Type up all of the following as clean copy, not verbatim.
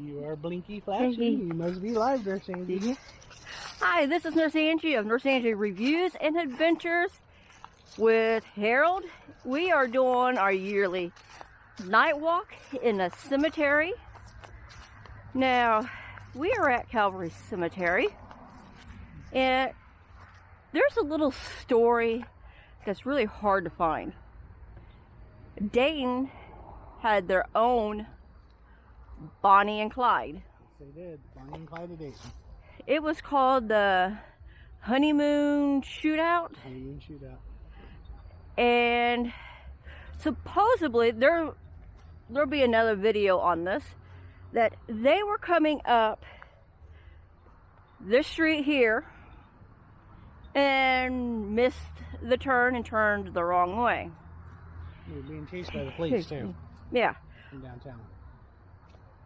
You are blinky flashing. You must be live, Nurse Angie. Hi, this is Nurse Angie of Nurse Angie Reviews and Adventures with Harold. We are doing our yearly night walk in a cemetery. Now, we are at Calvary Cemetery, and there's a little story that's really hard to find. Dayton had their own Bonnie and Clyde. Yes, they did. Bonnie and Clyde of Dayton. It was called the Honeymoon Shootout. Honeymoon Shootout. And supposedly there'll be another video on this, that they were coming up this street here and missed the turn and turned the wrong way. They were being chased by the police too. Yeah. In downtown.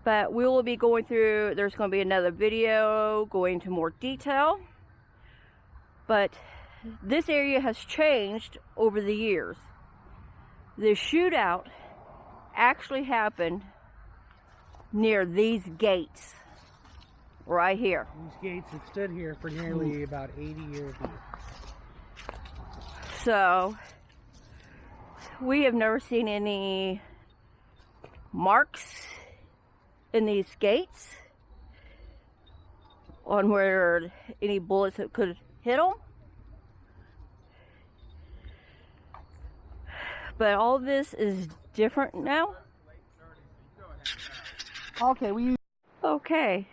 But we will be going through, there's going to be another video going into more detail. But this area has changed over the years. The shootout actually happened near these gates right here. These gates have stood here for nearly about 80 years now. So we have never seen any marks in these gates on where any bullets that could hit them. But all this is different now. Okay,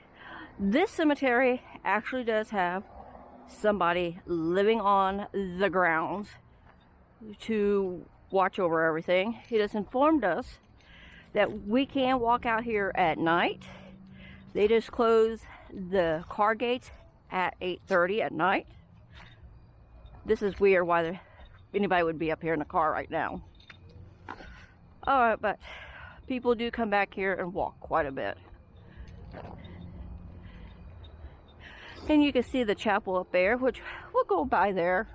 this cemetery actually does have somebody living on the grounds to watch over everything. He has informed us that we can walk out here at night. They just close the car gates at 8:30 at night. This is weird why anybody would be up here in a car right now. Alright, but people do come back here and walk quite a bit. And you can see the chapel up there, which we'll go by there.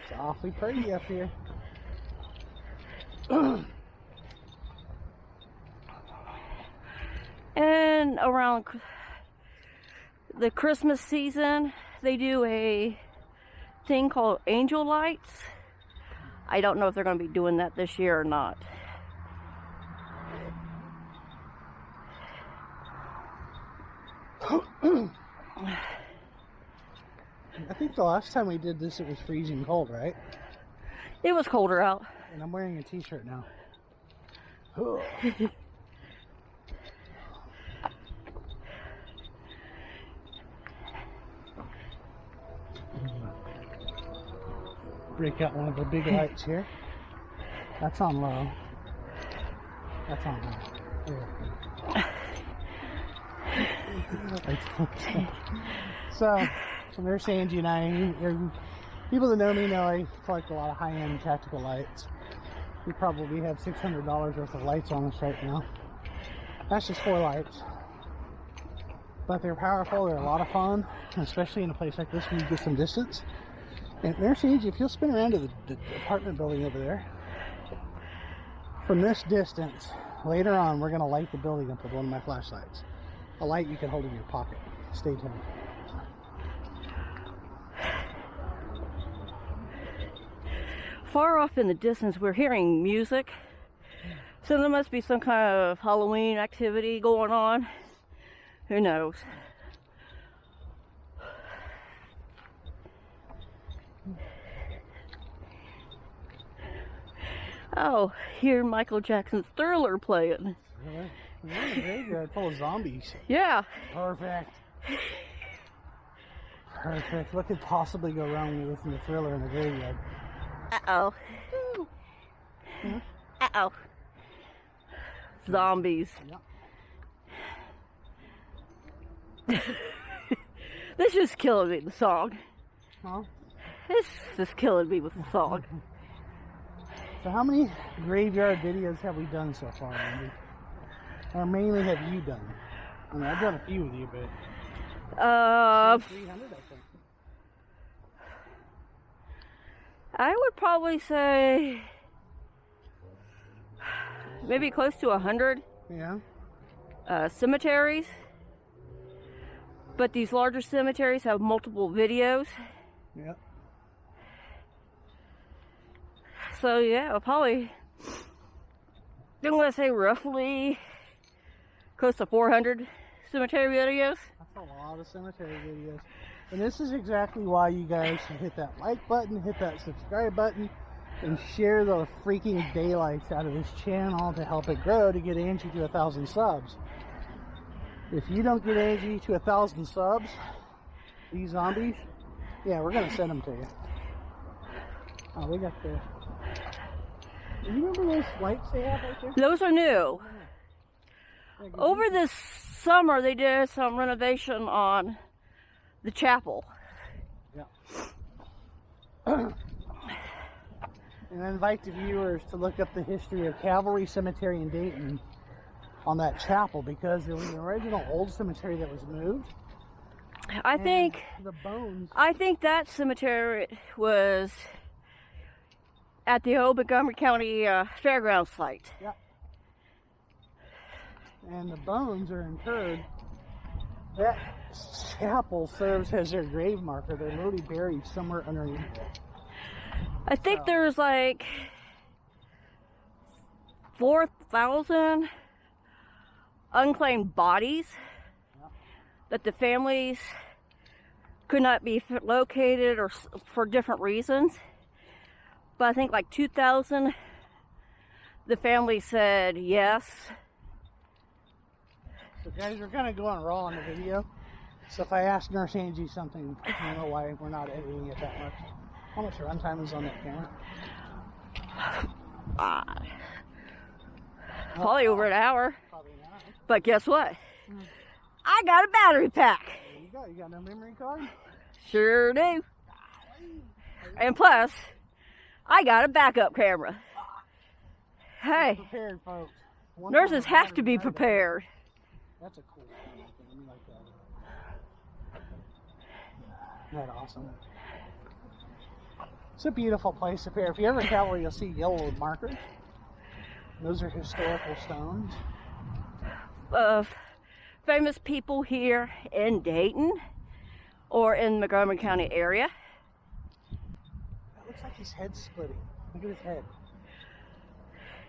It's awfully pretty up here. And around the Christmas season, they do a thing called angel lights. I don't know if they're going to be doing that this year or not. I think the last time we did this, it was freezing cold, right? It was colder out. And I'm wearing a t-shirt now. Break out one of the big lights here. That's on low. That's on high. So Nurse Angie and I, people that know me know I collect a lot of high-end tactical lights. We probably have $600 worth of lights on us right now. That's just 4 lights. But they're powerful, they're a lot of fun, especially in a place like this where you get some distance. And Nurse Angie, if you'll spin around to the apartment building over there, from this distance, later on we're going to light the building up with one of my flashlights. A light you can hold in your pocket. Stay tuned. Far off in the distance, we're hearing music. So there must be some kind of Halloween activity going on. Who knows? Oh, hear Michael Jackson's Thriller playing. Really? Yeah, very good. Full of zombies. Yeah. Perfect. Perfect. What could possibly go wrong when you listen to Thriller in the graveyard? Uh-oh. Uh-oh. Zombies. Yep. This is killing me, the song. Huh? This is killing me with the song. So how many graveyard videos have we done so far, Andy? Or mainly have you done? I mean, I've done a few with you, but... 300, I think. I would probably say maybe close to 100 Yeah. cemeteries. But these larger cemeteries have multiple videos. Yep. So yeah, probably, I'm going to say roughly close to 400 cemetery videos. That's a lot of cemetery videos. And this is exactly why you guys should hit that like button, hit that subscribe button, and share the freaking daylights out of this channel to help it grow to get Angie to 1,000 subs. If you don't get Angie to 1,000 subs, these zombies, yeah, we're going to send them to you. Oh, we got the... Do you remember those lights they have right there? Those are new. Yeah, Over this summer, they did some renovation on the chapel. Yeah. And I invite the viewers to look up the history of Calvary Cemetery in Dayton on that chapel, because it was an original old cemetery that was moved. I think the bones. I think that cemetery was at the old Montgomery County Fairgrounds site. Yeah. And the bones are interred. That chapel serves as their grave marker. They're literally buried somewhere underneath it. I think there's like 4,000 unclaimed bodies that the families could not be located or for different reasons. But I think like 2,000, the family said yes. So guys, we're kind of going raw on the video. So if I ask Nurse Angie something, I don't know why we're not editing it that much. How much runtime is on that camera? Probably over an hour. Probably not. But guess what? I got a battery pack. There you go. You got no memory card? Sure do. And plus, I got a backup camera. Hey, Be prepared, folks. Once nurses on the have to be battery, prepared. That's a cool thing. I mean, like that. That's awesome. It's a beautiful place up here. If you ever travel, you'll see yellow markers. Those are historical stones. Famous people here in Dayton or in Montgomery County area. That looks like his head's splitting. Look at his head.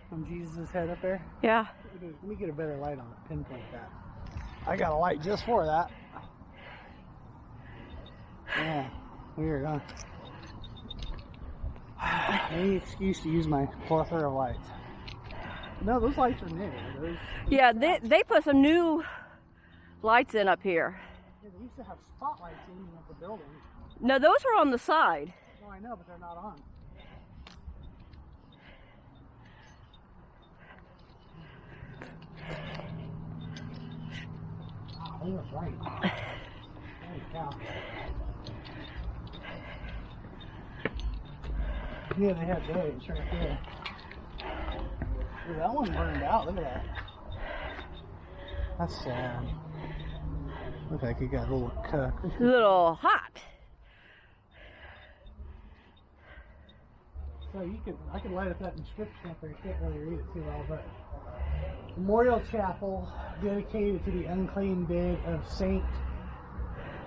From Jesus' head up there. Yeah. Let me get a better light on it. Pinpoint that. I got a light just for that. Yeah. Weird, huh? Any excuse to use my plethora of lights. No, those lights are new. Yeah, they put some new lights in up here. Yeah, they used to have spotlights in the building. No, those were on the side. Oh, I know, but they're not on. Wow, they were bright. Holy cow. Yeah, they had those right there. Dude, that one burned out. Look at that. That's sad. Looks like it got a little cooked. A little hot. So I could light up that inscription up there. You can't really read it too well, but Memorial Chapel dedicated to the unclaimed dead of St.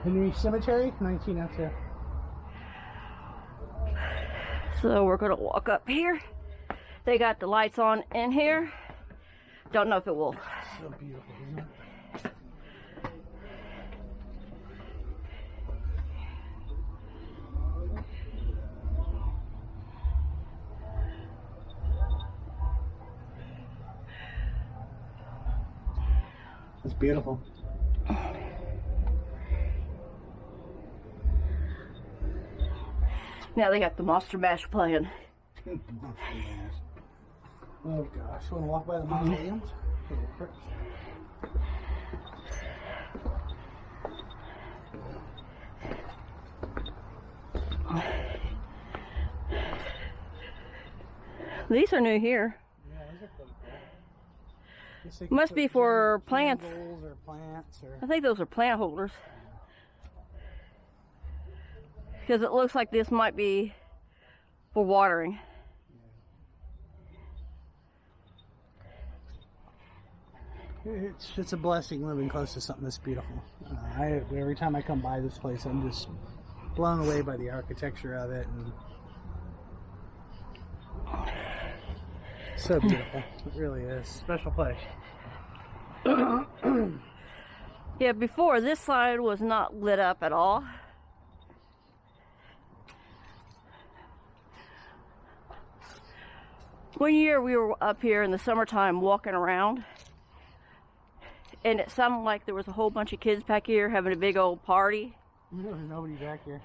Henry Cemetery, 1902. So we're gonna walk up here. They got the lights on in here. Don't know if it will. So beautiful, isn't it? It's beautiful. Now they got the Monster Mash playing. Oh gosh, you want to walk by the mausoleums? Little pricks. These are new here. Yeah, those are pretty cool. Must be for plants. Or plants or... I think those are plant holders. Because it looks like this might be for watering. It's a blessing living close to something this beautiful. Every time I come by this place, I'm just blown away by the architecture of it, and so beautiful. It really is. Special place. Yeah, before this side was not lit up at all. One year we were up here in the summertime walking around, and it sounded like there was a whole bunch of kids back here having a big old party. There's nobody back here.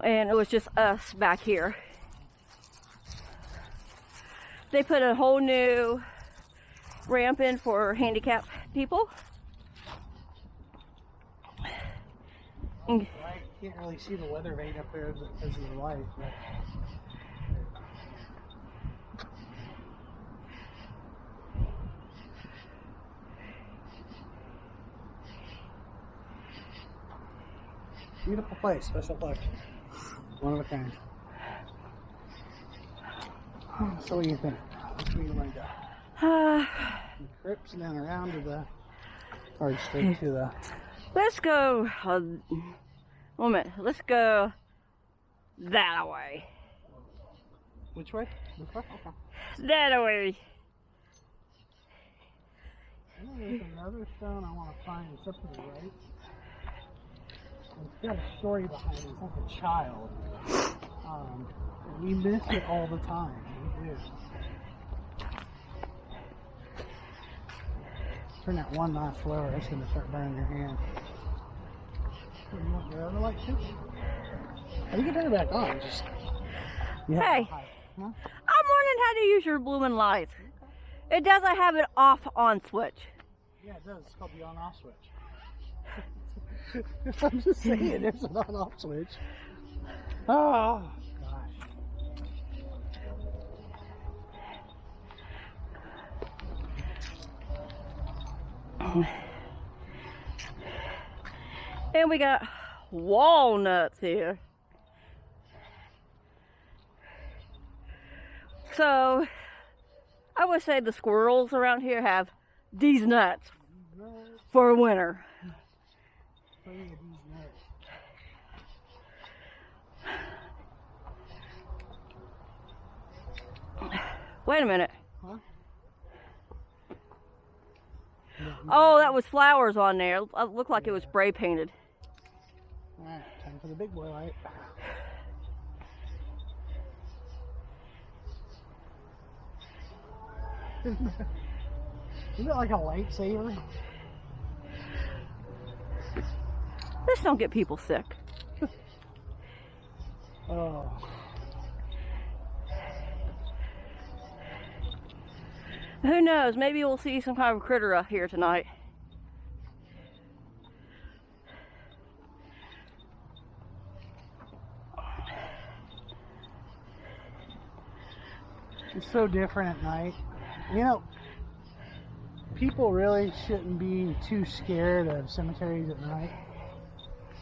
And it was just us back here. They put a whole new ramp in for handicapped people. I can't really see the weather vane up there because of the light. But... beautiful place, special place. One of a kind. So what do you think? Which way do you want to go? The crypts and then around to the, or straight to the... Let's go, moment, let's go that way. Which way? This way? Okay. That way. There's another stone I want to find. It's up to the right. It's got a story behind it. It's like a child. We miss it all the time. We do. Turn that one notch lower. It's going to start burning your hand. You want your other light too? You can turn it back on. Just. Hey, Huh? I'm learning how to use your blooming lights. It doesn't have an off-on switch. Yeah, it does. It's called the on-off switch. I'm just saying, there's an on-off switch. Oh, gosh. And we got walnuts here. So, I would say the squirrels around here have these nuts for winter. Wait a minute. Huh? Oh, that was flowers on there. It looked like it was spray painted. Alright, time for the big boy light. Isn't it like a lightsaber? This don't get people sick. Oh. Who knows? Maybe we'll see some kind of critter up here tonight. It's so different at night. You know, people really shouldn't be too scared of cemeteries at night.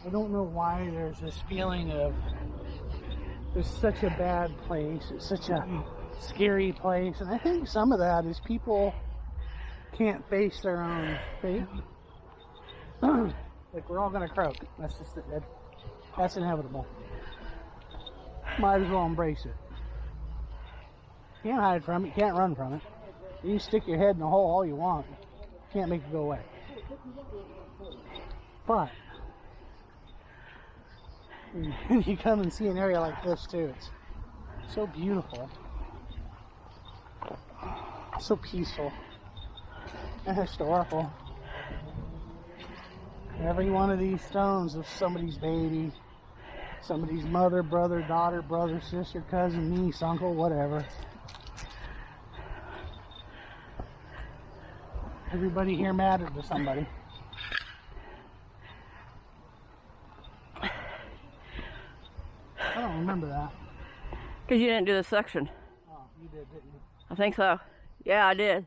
I don't know why there's this feeling of it's such a bad place, it's such a scary place, and I think some of that is people can't face their own fate. Like, we're all gonna croak. That's just that's inevitable. Might as well embrace it. You can't hide from it, you can't run from it. You can stick your head in a hole all you want. Can't make it go away. But you come and see an area like this too. It's so beautiful, so peaceful, and historical. Every one of these stones is somebody's baby, somebody's mother, brother, daughter, brother, sister, cousin, niece, uncle, whatever. Everybody here mattered to somebody. I don't remember that. Because you didn't do this section. Oh, you did, didn't you? I think so. Yeah, I did.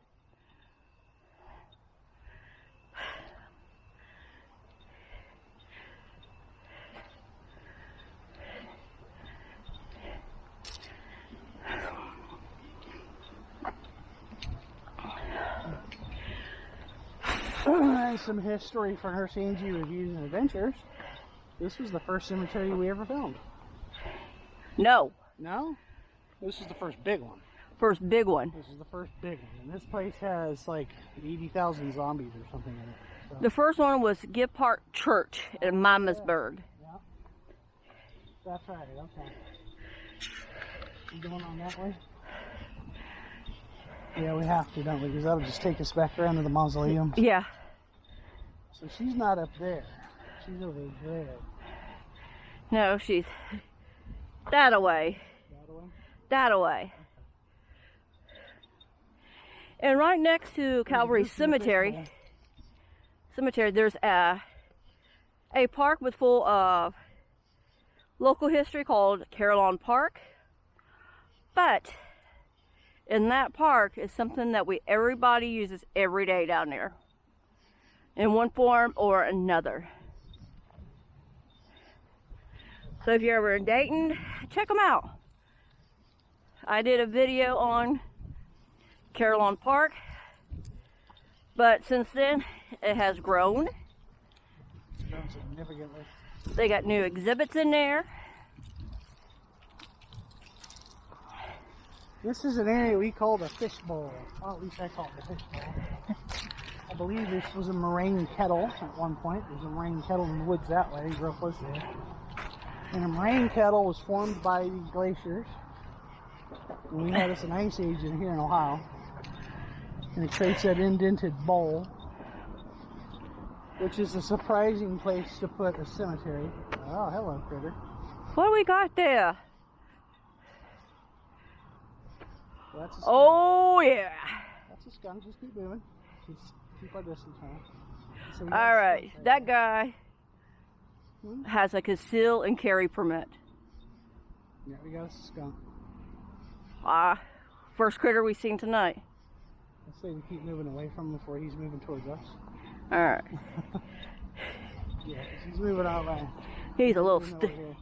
And some history for Nurse Angie Reviews and Adventures. This was the first cemetery we ever filmed. No. No? This is the first big one. First big one. This is the first big one. And this place has like 80,000 zombies or something in it. So. The first one was Gift Park Church in Miamisburg. Yeah. That's right, okay. You going on that way? Yeah, we have to, don't we? Because that'll just take us back around to the mausoleum. Yeah. So she's not up there. She's over there. No, she's that away. That way? That away. And right next to Calvary Cemetery, there's a park with full of local history called Carillon Park. But in that park is something that everybody uses every day down there, in one form or another. So if you're ever in Dayton, check them out. I did a video on Carillon Park, but since then it has grown. It's grown significantly. They got new exhibits in there. This is an area we call the fish bowl. Well, at least I call it the fish bowl. I believe this was a moraine kettle at one point. There's a moraine kettle in the woods that way, real close there. And a moraine kettle was formed by these glaciers. And we had us an ice age in here in Ohio. And it creates that indented bowl, which is a surprising place to put a cemetery. Oh, hello, critter. What do we got there? That's a skunk. Oh, yeah. That's a skunk. Just keep moving. Just keep our distance, man. So All right. That guy has a conceal and carry permit. Yeah, we got a skunk. First critter we've seen tonight. Let's say we keep moving away from him before he's moving towards us. All right. Yeah, 'cause he's moving our way. He's a little Moving over here.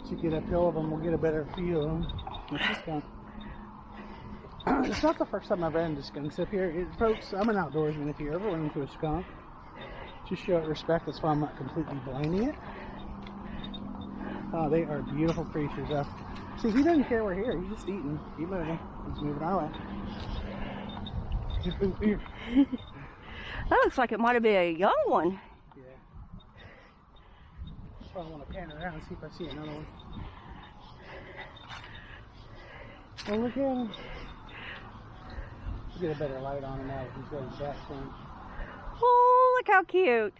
To get uphill of him, we'll get a better view of him. What's this skunk? It's not the first time I've ran into skunks up here. Folks, I'm an outdoorsman. If you ever run into a skunk, just show it respect. That's why I'm not completely blinding it. Oh, they are beautiful creatures. See, he doesn't care we're here. He's just eating. Keep moving. He's moving our way. That looks like it might have been a young one. Yeah. That's why I want to pan around and see if I see another one. Oh, look at him. Get a better light on him now that he's got his back turned. Oh, look how cute.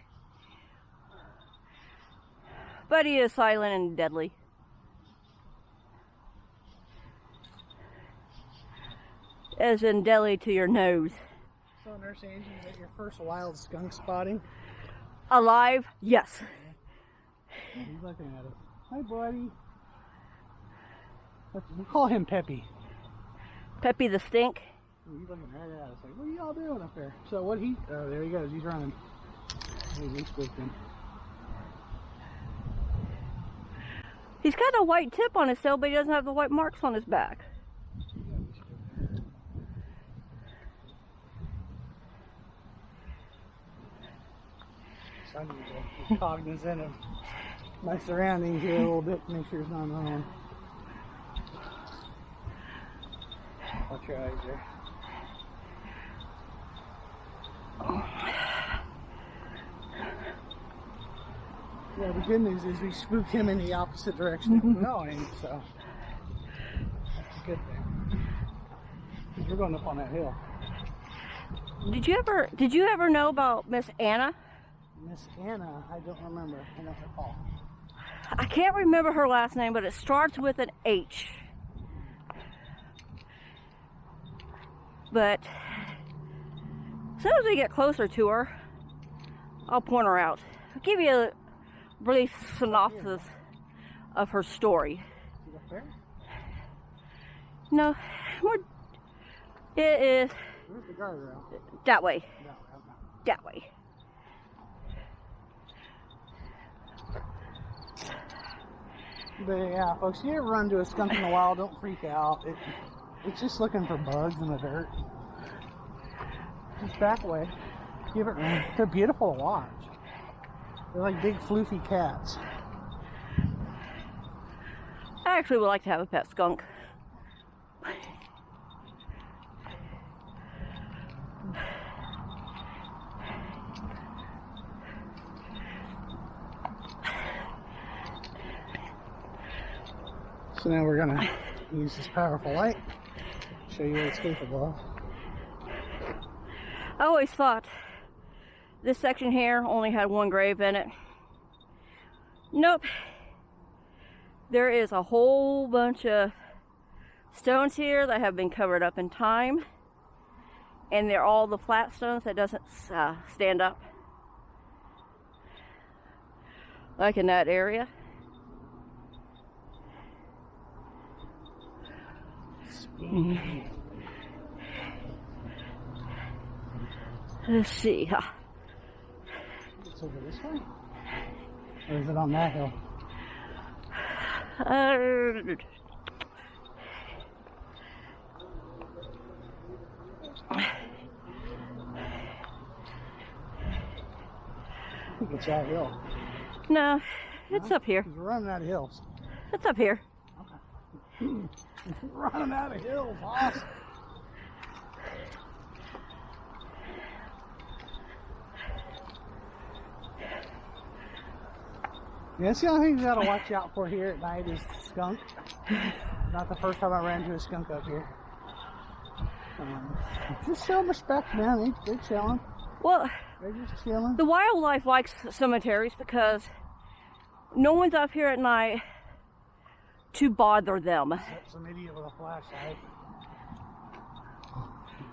But he is silent and deadly. As in deadly to your nose. So, Nurse Angie, is that your first wild skunk spotting? Alive? Yes. Yeah, he's looking at it. Hi, buddy. We'll call him Pepe. Pepe the Stink. He's looking right at us like, what are y'all doing up there? So what oh, there he goes. He's running. He's spooked him. He's got a white tip on his tail, but he doesn't have the white marks on his back. So I need to be cognizant of my surroundings here a little bit to make sure it's not wrong. Watch your eyes there. Yeah, the good news is we spooked him in the opposite direction that we're going, so that's a good thing. Because we're going up on that hill. Did you ever know about Miss Anna? Miss Anna, I don't remember. I don't recall. I can't remember her last name, but it starts with an H. But as soon as we get closer to her, I'll point her out. I'll give you a brief synopsis of her story. See up there? No, it is Where's the guardrail? that way. No, That way. But yeah, folks, if you ever run into a skunk in the wild, don't freak out. It's just looking for bugs in the dirt. Just back away. Give it room. They're beautiful to watch. They're like big floofy cats. I actually would like to have a pet skunk. So now we're gonna use this powerful light, show you what it's capable of. I always thought this section here only had one grave in it. Nope. There is a whole bunch of stones here that have been covered up in time. And they're all the flat stones that doesn't stand up. Like in that area. Let's see. It's over this way? Or is it on that hill? I think it's that hill. No, it's up here. We're running out of hills. It's up here. Okay. Running out of hills, awesome. Yeah, that's the only thing you gotta watch out for here at night is skunk. Not the first time I ran into a skunk up here. Just show them respect, man. They're chilling. Well, They're just chilling. the wildlife likes cemeteries because no one's up here at night to bother them. Except some idiot with a flashlight.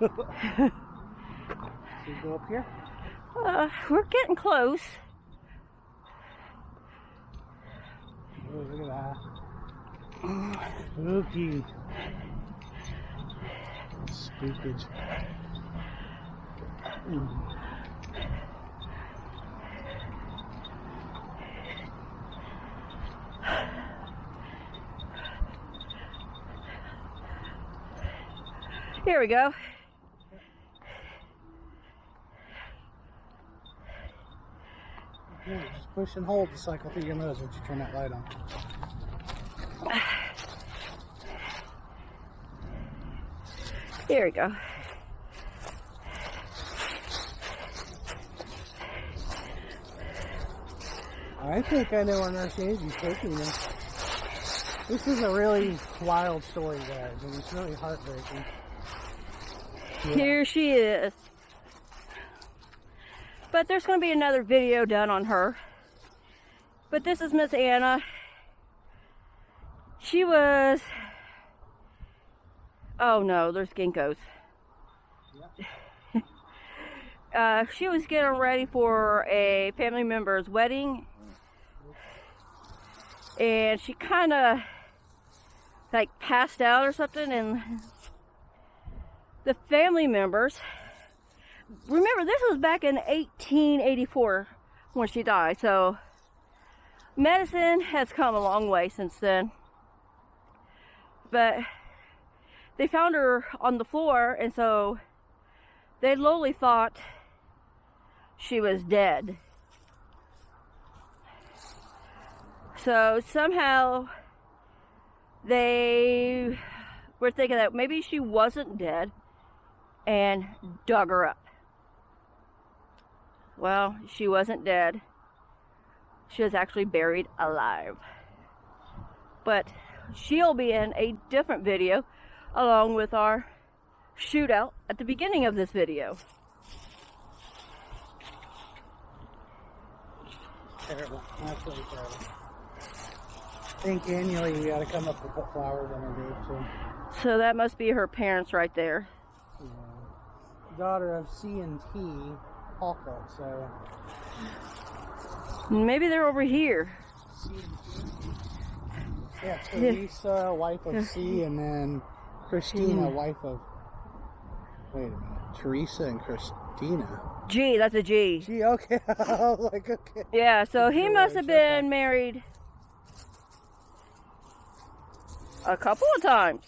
Should we go up here? We're getting close. Oh, look at that. Spooky. Spookage. Here we go. Yeah, just push and hold to cycle through your nose once you turn that light on. Here we go. I think I know where Nurse Angie's taking me. This is a really wild story, guys, and it's really heartbreaking. Yeah. Here she is. But there's going to be another video done on her. But this is Miss Anna. She was... Oh no, there's ginkgos. She was getting ready for a family member's wedding. And she kind of like passed out or something, and the family members, remember this was back in 1884 when she died, so medicine has come a long way since then. But they found her on the floor, and so they lowly thought she was dead. So somehow they were thinking that maybe she wasn't dead and dug her up. Well, she wasn't dead. She was actually buried alive. But she'll be in a different video along with our shootout at the beginning of this video. Terrible. Absolutely terrible. I think annually you gotta come up to put flowers on her grave too. So that must be her parents right there. Yeah. Daughter of C&T Hawker, so Maybe they're over here. yeah, Teresa, wife of C, and then Christina, wife of. Wait a minute, Teresa and Christina. G, that's a G. Gee, okay. I was like, okay. Yeah, so he must have been married a couple of times.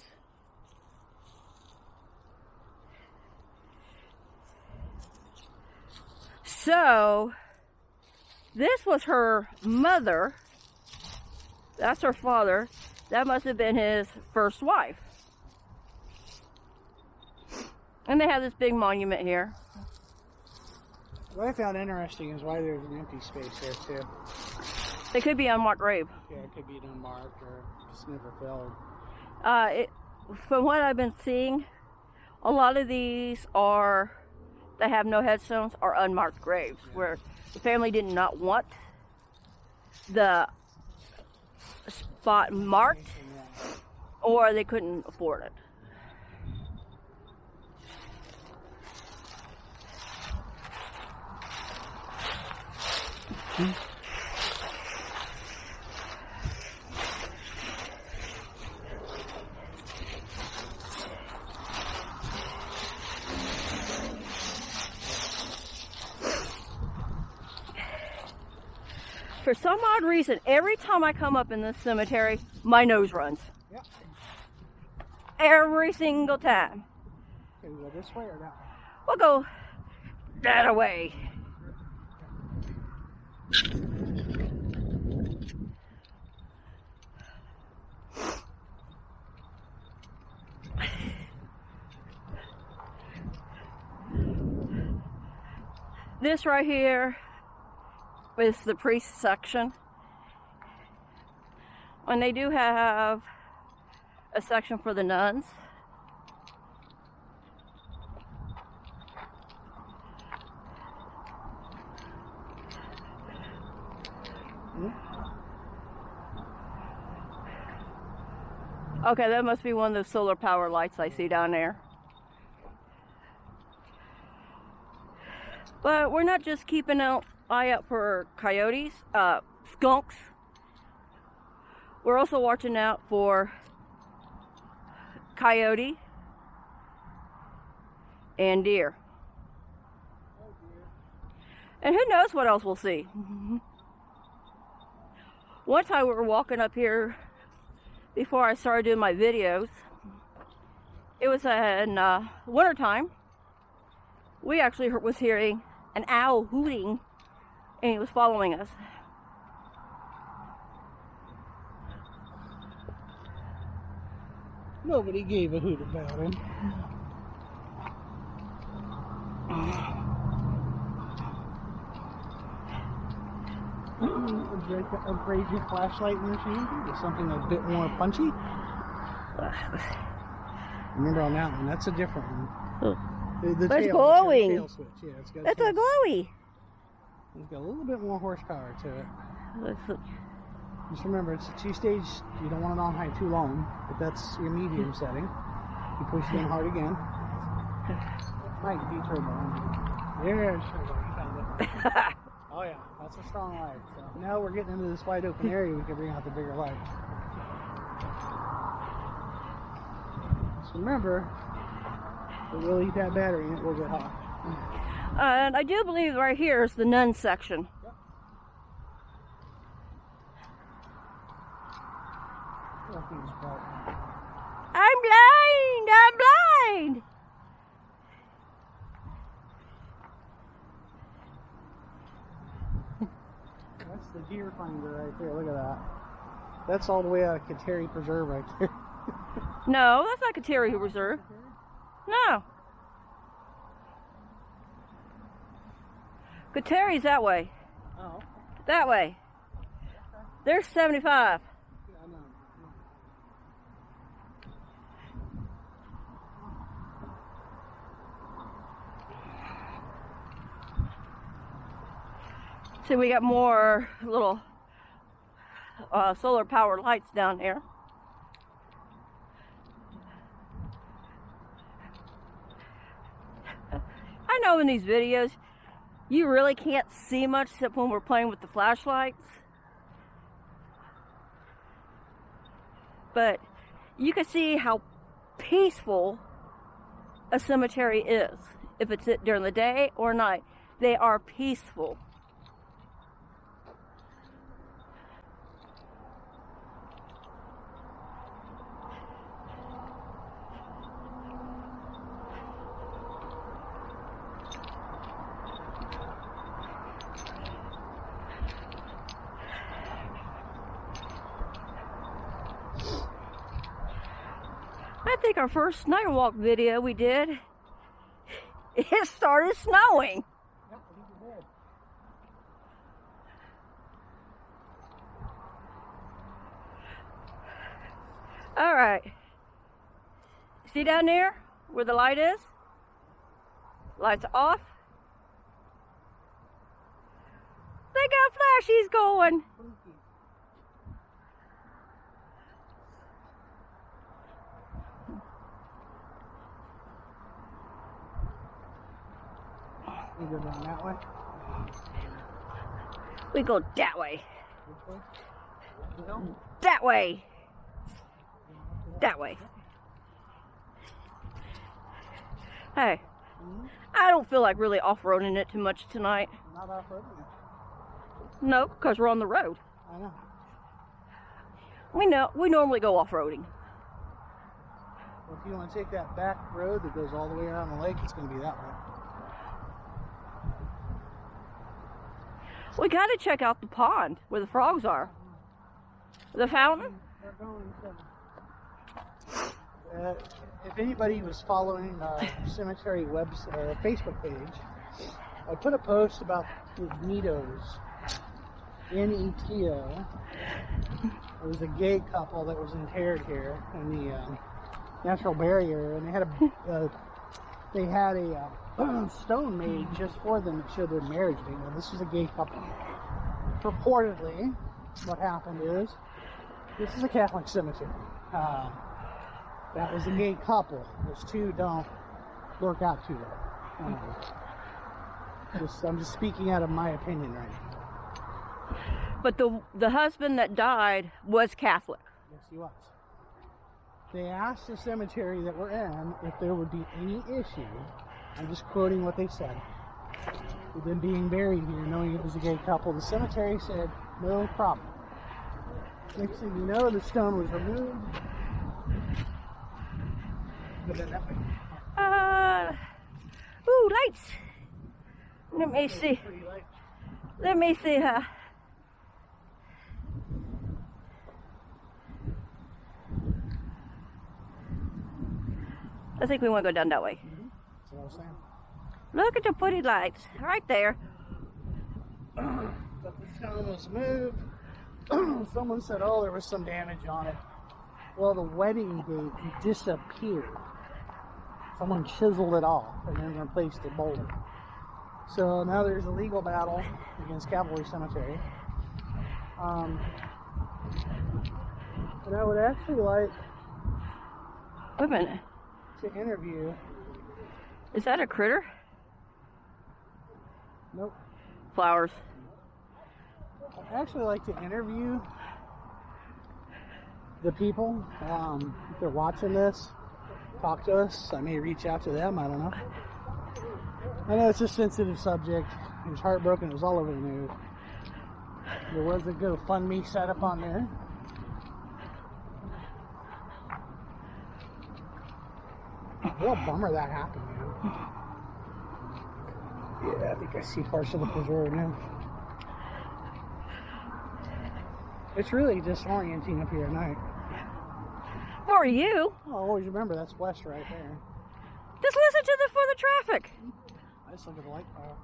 So, this was her mother. That's her father. That must have been his first wife. And they have this big monument here. What I found interesting is why there's an empty space there too. They could be unmarked grave. Yeah, it could be an unmarked or just never filled. From what I've been seeing, a lot of these are that have no headstones are unmarked graves, where the family did not want the spot marked, or they couldn't afford it. For some odd reason, every time I come up in this cemetery, my nose runs. Yep. Every single time. Can we go this way or that way? We'll go that way. This right here is the priest section. And they do have a section for the nuns. Okay, that must be one of those solar power lights I see down there. But we're not just keeping an eye out for coyotes, skunks. We're also watching out for coyote and deer. And who knows what else we'll see. One time we were walking up here before I started doing my videos. It was in wintertime. We actually was hearing an owl hooting, and he was following us. Nobody gave a hoot about him. Upgrade your flashlight machine to something a bit more punchy. Remember on that one, that's a different one. The But it's tail, glowing. the tail switch. Yeah, it's got That's a glowy. It's got a little bit more horsepower to it. That's Just remember, it's a two-stage. You don't want it on high too long, but that's your medium setting. You push it in hard again. Might be turbo. There's turbo. You found it. Oh yeah, that's a strong light. So now we're getting into this wide open area. We can bring out the bigger light. Just remember, it will eat that battery and it will get hot. and I do believe right here is the nun section. Yep. I'm blind! I'm blind! That's the deer finder right there. Look at that. That's all the way out of Kateri Preserve right there. No, that's not Kateri Reserve. No. Kateri's that way. Oh. That way. There's 75. Yeah, I know. See, we got more little solar powered lights down there. I know in these videos you really can't see much except when we're playing with the flashlights. But you can see how peaceful a cemetery is. If it's during the day or night, they are peaceful. think our first night walk video we did, it started snowing. Yep, I think it did. All right. See down there where the light is? Lights off. They got flashies going. You go down that way? We go that way. Which way? No? That way. That way. Hey, I don't feel like really off-roading it too much tonight. Not off-roading it. No, because we're on the road. I know. We normally go off-roading. Well, if you want to take that back road that goes all the way around the lake, it's going to be that way. We got to check out the pond where the frogs are. The fountain? If anybody was following our cemetery Facebook page, I put a post about the Netos, N-E-T-O. It was a gay couple that was interred here in the natural barrier, and they had a stone made just for them that showed their marriage date. Now, this is a gay couple. Purportedly, what happened is, this is a Catholic cemetery. That was a gay couple. Those two don't work out too well. I'm just speaking out of my opinion right now. But the husband that died was Catholic. Yes, he was. They asked the cemetery that we're in if there would be any issue, I'm just quoting what they said, with them being buried here, knowing it was a gay couple. The cemetery said, no problem. Next thing you know, the stone was removed. But then that way. Ooh, lights. Let me see. Pretty light. Let me see her. I think we want to go down that way. That's what I was saying. Look at the pretty lights right there. But the stone was moved. Someone said, oh, there was some damage on it. Well, the wedding date disappeared. Someone chiseled it off and then replaced it boldly. So now there's a legal battle against Cavalry Cemetery. And I would actually like Wait a minute. to interview. Is that a critter? Nope. Flowers. I'd actually like to interview the people. If they're watching this, talk to us. I may reach out to them. I don't know. I know it's a sensitive subject. He was heartbroken. It was all over the news. There was a GoFundMe set up on there. Real bummer that happened, man. Yeah, I think I see parts of the preserve now. It's really disorienting up here at night. For you. Oh, always remember that's west right there. Just listen to for the traffic. I just look at the light pole.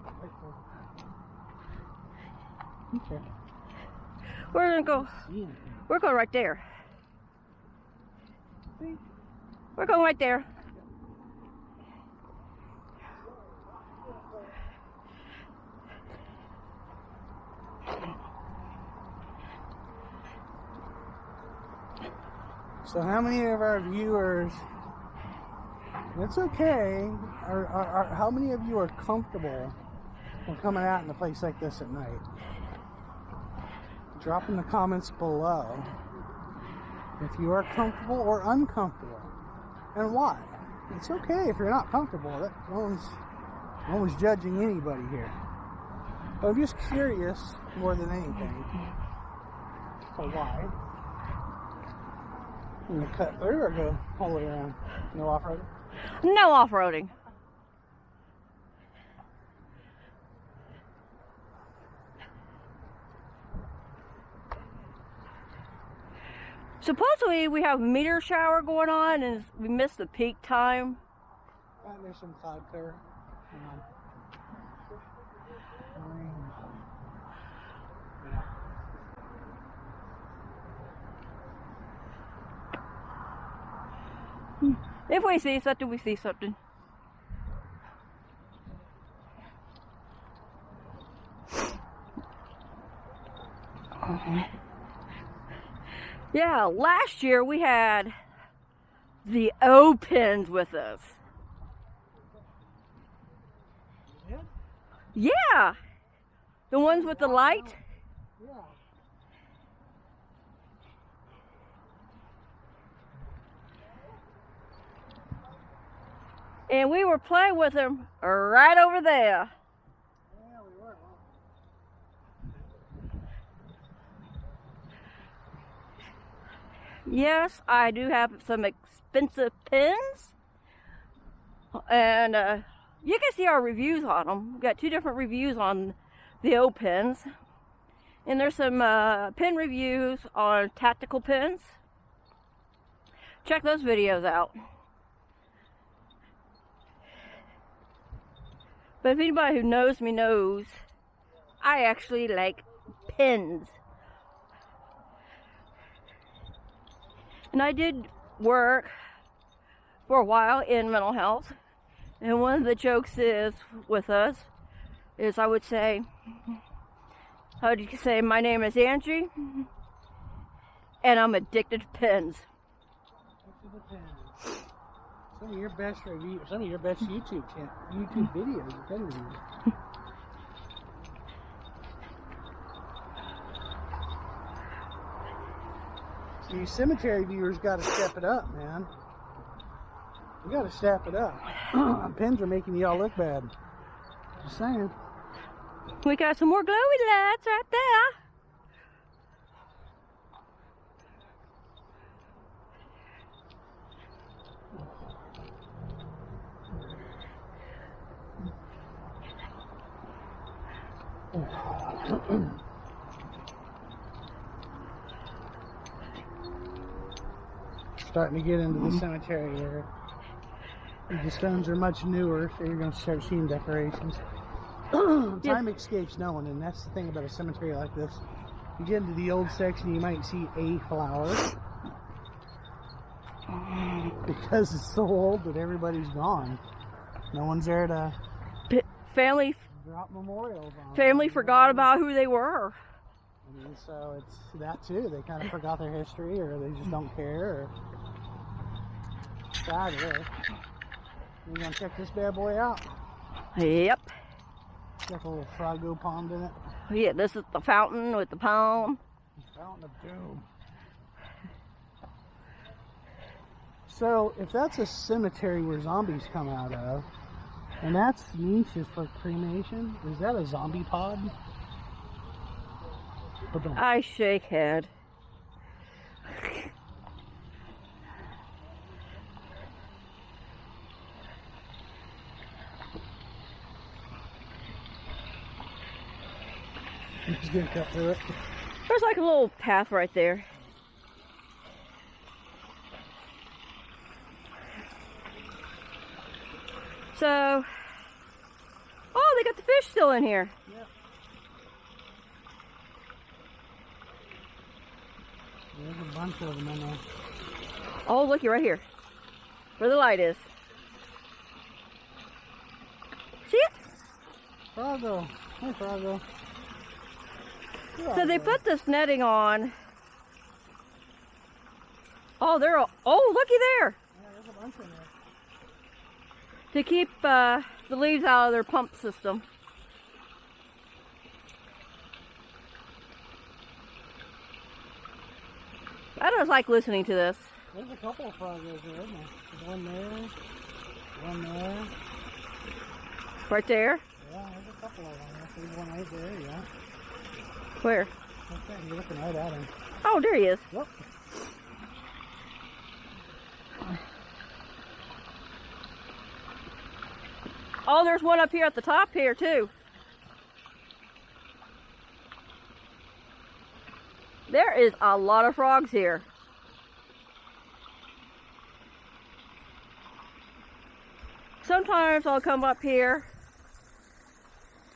Okay. We're gonna go. We're going right there. See? We're going right there. So how many of our viewers, it's okay, how many of you are comfortable when coming out in a place like this at night? Drop in the comments below if you are comfortable or uncomfortable, and why. It's okay if you're not comfortable. No one's judging anybody here. But I'm just curious more than anything. So why? You gonna cut through or go all the way around? No off-roading? No off-roading. Supposedly we have a meteor shower going on and we missed the peak time. Right, there's some cloud cover. If we see something, we see something. Yeah, last year we had the O-pins with us. Yeah, the ones with the light. Yeah. And we were playing with them right over there. Yeah, we were. Yes, I do have some expensive pins. And you can see our reviews on them. We've got 2 different reviews on the O-pins. And there's some pin reviews on tactical pins. Check those videos out. But if anybody who knows me knows, I actually like pins. And I did work for a while in mental health. And one of the jokes is with us is I would say, how would you say, my name is Angie and I'm addicted to pins. Some of your best reviews, some of your best YouTube videos are pin reviews. See, cemetery viewers got to step it up, man. You got to step it up. Pins are making y'all look bad. Just saying. We got some more glowy lights right there. Starting to get into the cemetery area. The stones are much newer, so you're going to start seeing decorations. Time escapes no one, and that's the thing about a cemetery like this. You get into the old section, you might see a flower. Because it's so old that everybody's gone. No one's there to Family drop memorials on. Family forgot about who they were. I mean, so it's that too. They kind of forgot their history, or they just don't care. Or sad it is. You gonna check this bad boy out? Yep. Got a little Froggo pond in it. Yeah, this is the fountain with the palm. Fountain of Doom. So, if that's a cemetery where zombies come out of, and that's niches for cremation, is that a zombie pod? I shake head. Just gonna cut through it. There's like a little path right there. So, oh, they got the fish still in here. Yep. There's a bunch of them in there. Oh, looky right here, where the light is. See it? Froggo. Hey, Froggo. So they put this netting on. Oh, they're all, oh, looky there. Yeah, there's a bunch in there. To keep the leaves out of their pump system. I don't like listening to this. There's a couple of Froggos there, isn't there? There's one there. One there. Right there? Yeah, there's a couple of them. There's one right there, yeah. Where? Okay, you're looking right at him. Oh, there he is. Yep. Oh, there's one up here at the top here too. There is a lot of frogs here. sometimes I'll come up here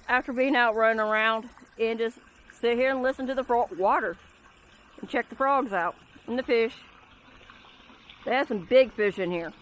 after being out running around and just sit here and listen to the water and check the frogs out and the fish. They have some big fish in here.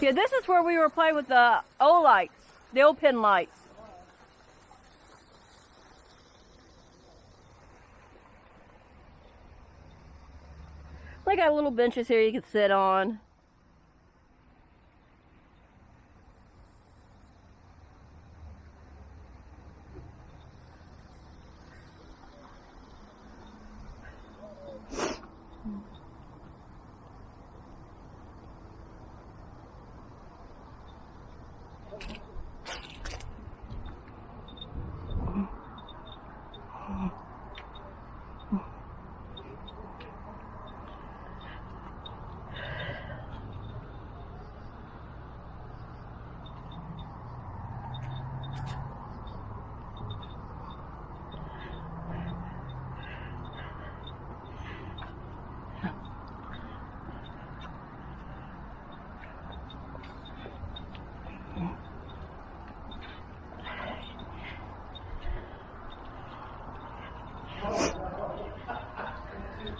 Yeah, this is where we were playing with the O lights, the O pin lights. They got little benches here you can sit on.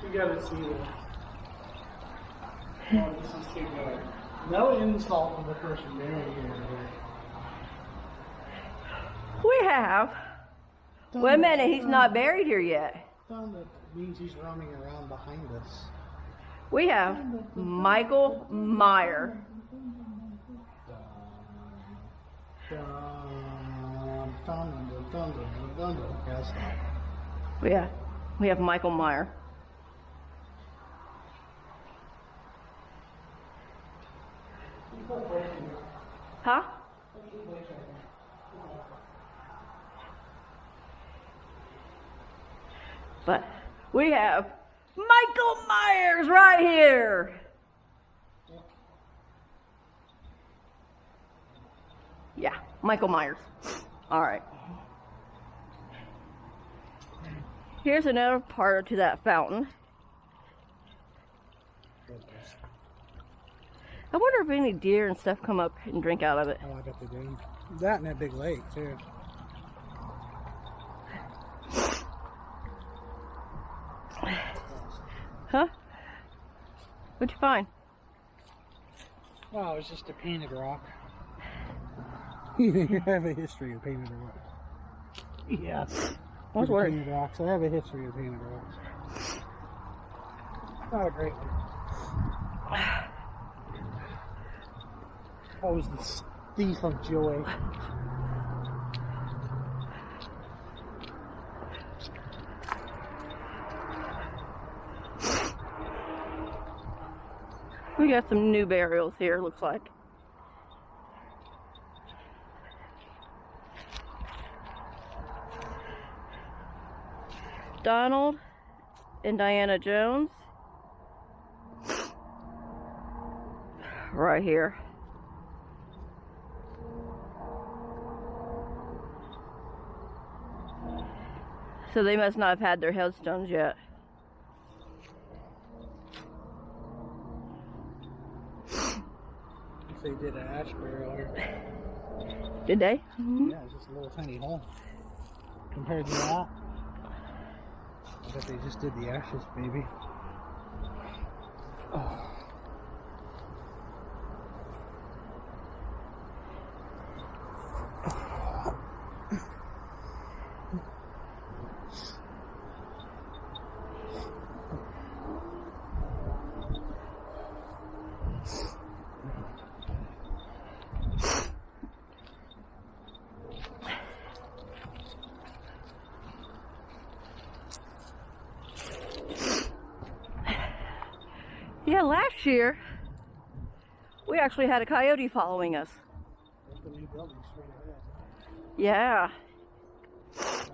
You gotta see it. Oh, this is too good. No insult to the person buried here. We have. Wait a minute, he's not buried here yet. That means he's roaming around behind us. We have Michael Meyer. Yeah, we have Michael Meyer. Huh? But we have Michael Myers right here. Yeah, Michael Myers. All right. Here's another part to that fountain. I wonder if any deer and stuff come up and drink out of it. Oh, I bet they do. That and that big lake, too. Huh? What'd you find? Oh, it was just a painted rock. You have a history of painted rocks. Yes. What's worse? Painted rocks. I have a history of painted rocks. Not a great one. That was the thief of joy. We got some new burials here, looks like. Donald and Diana Jones. Right here. So they must not have had their headstones yet. They did an ash burial here. Did they? Yeah, it's just a little tiny hole. Compared to that, I bet they just did the ashes, baby. Oh. Yeah, last year we actually had a coyote following us. There's the new building straight ahead. Yeah.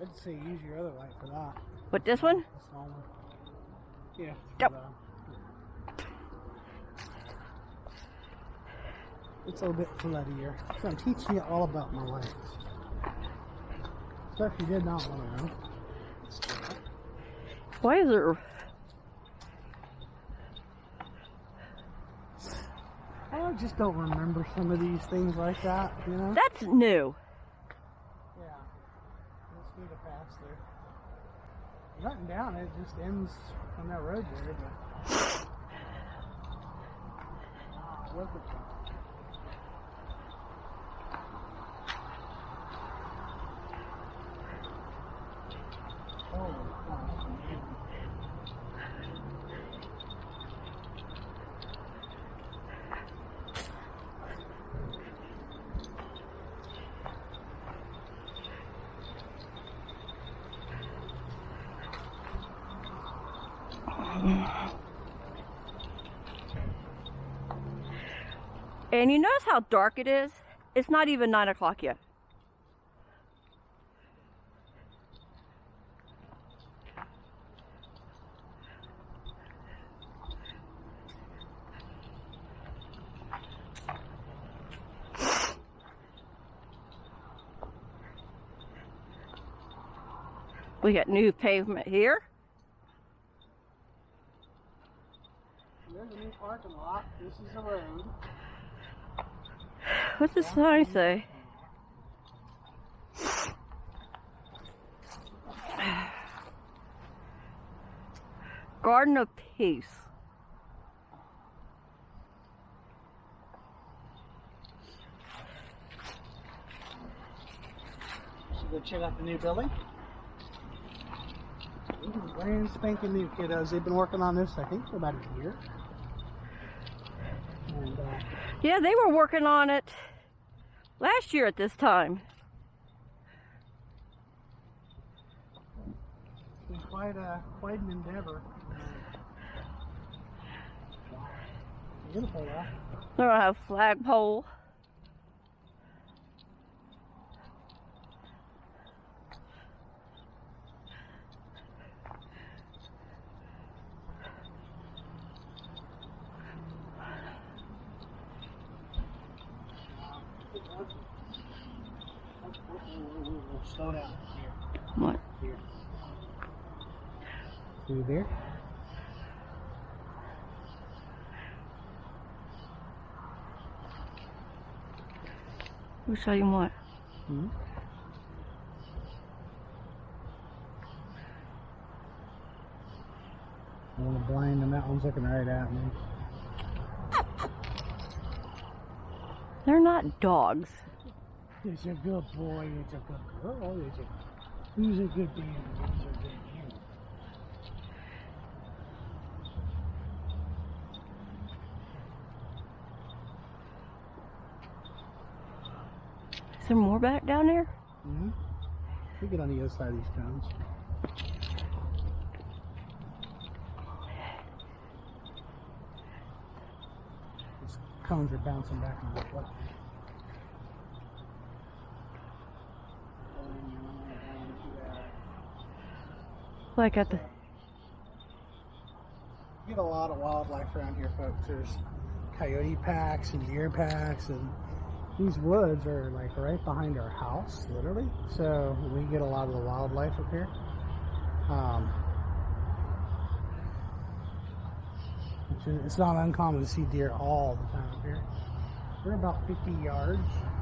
I'd say use your other light for that. What, this one? The small one. Yeah. Yep. It's a little bit floodier. So I'm teaching you all about my lights. Stuff you did not want to know. Why is there... I just don't remember some of these things like that, you know? That's new. Yeah. Just need to pass there. Nothing down, it just ends on that road there, but... Look at that. Oh, And you notice how dark it is? It's not even 9 o'clock yet. We got new pavement here. there's a new parking lot. This is the road. What's the sign say? Garden of Peace. Should go check out the new building. This is brand spanking new, kiddos. They've been working on this, I think, for about a year. And, Yeah, they were working on it last year at this time. it's been quite an endeavor. Beautiful, huh? They're gonna have a flagpole. Slow down. Here. What? Here. See there? Who's saying what? Mm-hmm. I want to blind them. That one's looking right at me. They're not dogs. It's a good boy. It's a good girl. Who's a good man? Who's a good animal? Is there more back down there? Mm-hmm. We get on the other side of these cones. These cones are bouncing back and forth. Like at the... You get a lot of wildlife around here, folks. There's coyote packs and deer packs, and these woods are like right behind our house, literally. So we get a lot of the wildlife up here. It's not uncommon to see deer all the time up here. We're about 50 yards,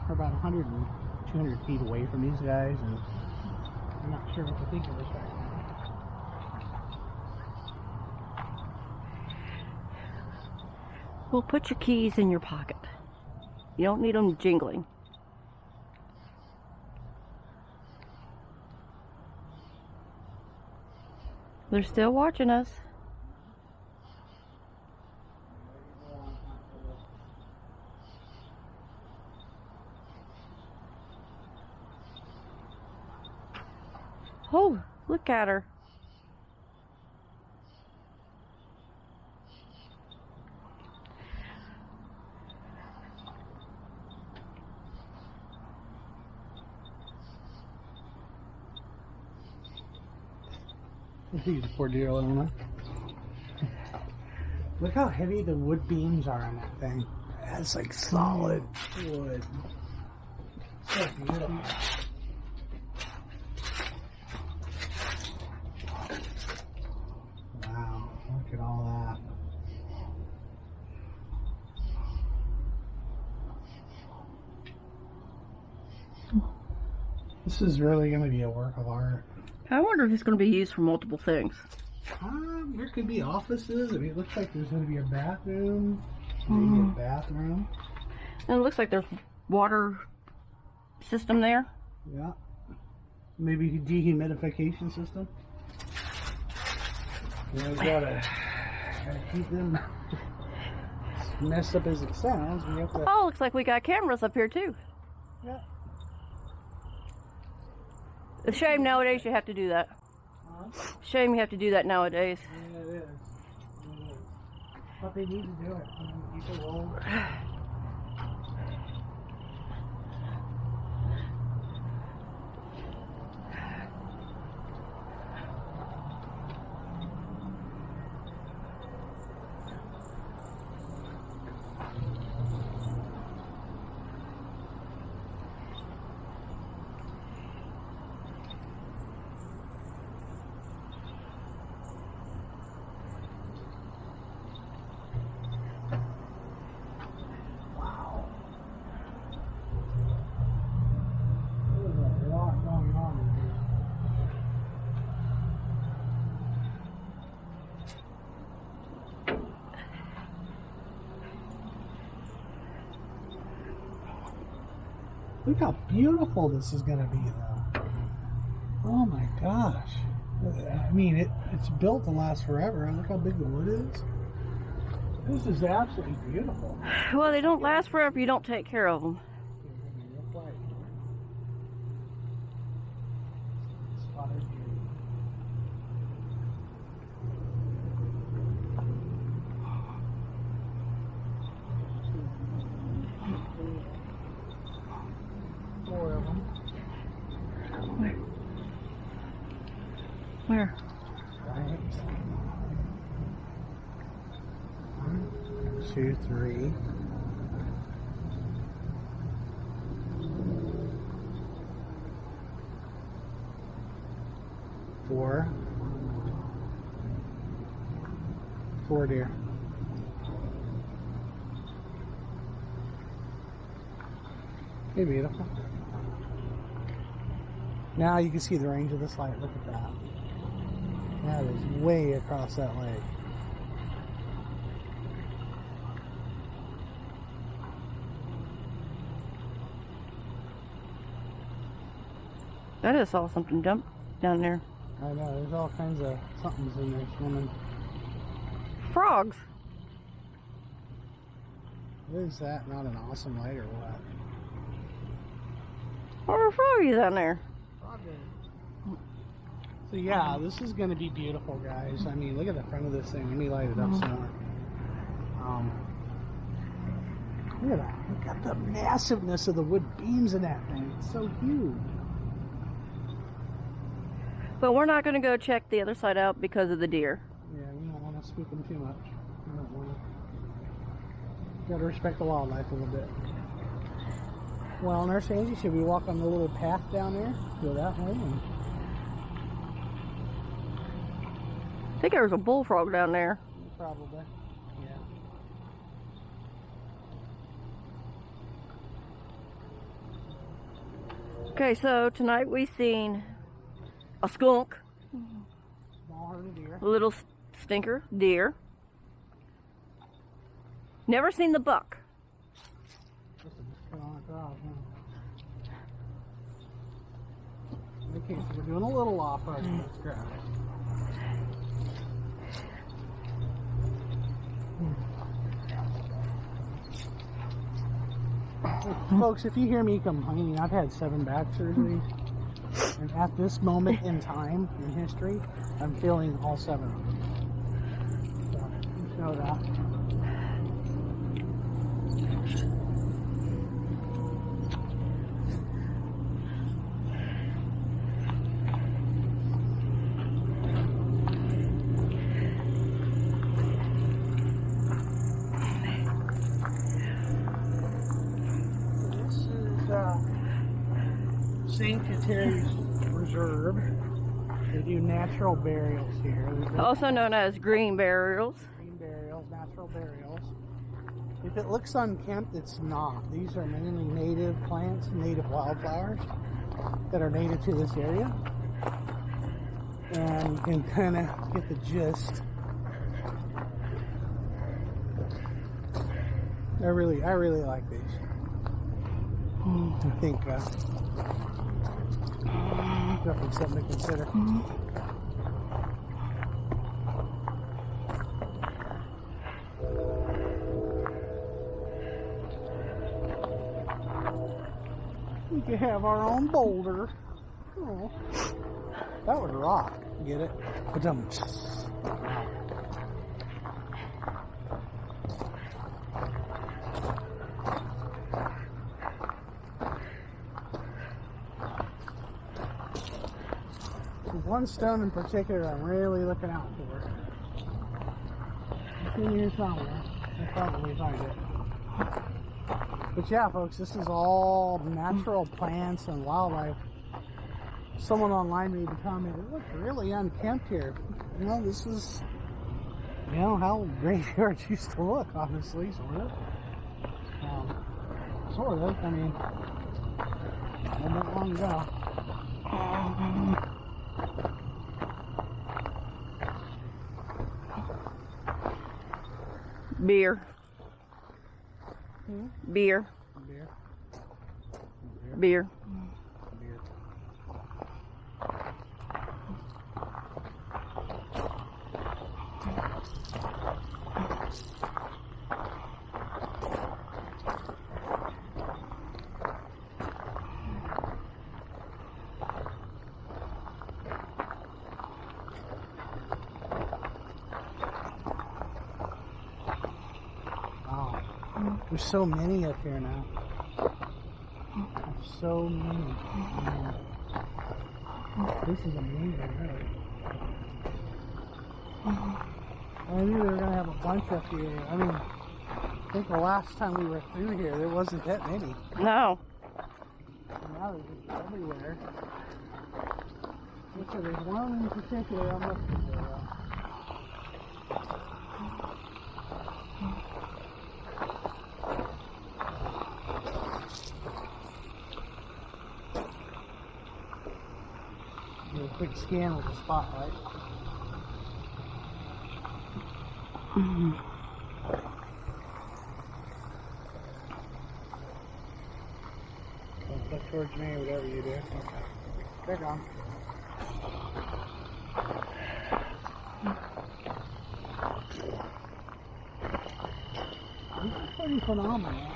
or about 100 and 200 feet away from these guys, and I'm not sure what to think of this right now. Well, put your keys in your pocket. You don't need them jingling. They're still watching us. Oh, look at her. These poor deer living there. Look how heavy the wood beams are on that thing. That's like solid wood. So beautiful. Wow, look at all that. This is really going to be a work of art. I wonder if it's going to be used for multiple things. There could be offices. I mean, it looks like there's going to be a bathroom. Maybe a bathroom. And it looks like there's water system there. Yeah. Maybe a dehumidification system. You know, gotta keep them messed up as it sounds. We have to, Oh, looks like we got cameras up here too. yeah. It's a shame nowadays you have to do that. Shame you have to do that nowadays. Yeah, it is. It is. But they need to do it. I mean, people will. Look how beautiful this is going to be, though. Oh my gosh. I mean, it's built to last forever. Look how big the wood is. This is absolutely beautiful. Well, they don't last forever if you don't take care of them. Where? Right. 1, 2, 3. 4. 4 deer. Hey, beautiful. Now you can see the range of this light. Look at that. That is way across that lake. I just saw something jump down there. I know, there's all kinds of somethings in there swimming. Frogs. Is that not an awesome light or what? What are froggies down there? So yeah, this is going to be beautiful, guys. I mean, look at the front of this thing. Let me light it up some more. Look at that. Look at the massiveness of the wood beams in that thing. It's so huge. But we're not going to go check the other side out because of the deer. Yeah, we don't want to spook them too much. We don't want to. Got to respect the wildlife a little bit. Well, Nurse Angie, should we walk on the little path down there? Go that way. And I think there was a bullfrog down there. probably. Yeah. Okay, so tonight we seen a skunk, Small herd deer. a little stinker deer. Never seen the buck. Listen, just cut on across, huh? Okay, so we're doing a little off-road. Let's grab it. Folks, if you hear me complaining, I've had 7 back surgeries, and at this moment in time in history, I'm feeling all 7 of them. So, you know that. cemetery reserve. They do natural burials here. Also known as green burials. Green burials, natural burials. If it looks unkempt, it's not. These are mainly native plants, native wildflowers that are native to this area. And you can kind of get the gist. I really like these. I think definitely something to consider. We could have our own boulder. Oh, that would rock. Get it? Ba-dum. There's one stone in particular I'm really looking out for. It's in here somewhere. I'll probably find it. But yeah, folks, this is all natural plants and wildlife. Someone online made the comment, it looked really unkempt here. You know, this is, you know, how graveyards used to look, honestly, sort of. Sort of, I mean, not that long ago. Beer. Beer. Beer. Beer. Beer. There's so many up here now. There's so many. This is amazing, really. I knew they were going to have a bunch up here. I mean, I think the last time we were through here, there wasn't that many. No. And now they're just everywhere. So there's one in particular I'm looking for. Do a quick scan with the spotlight. Don't look towards me, whatever you do. Okay. They're gone. This is pretty phenomenal.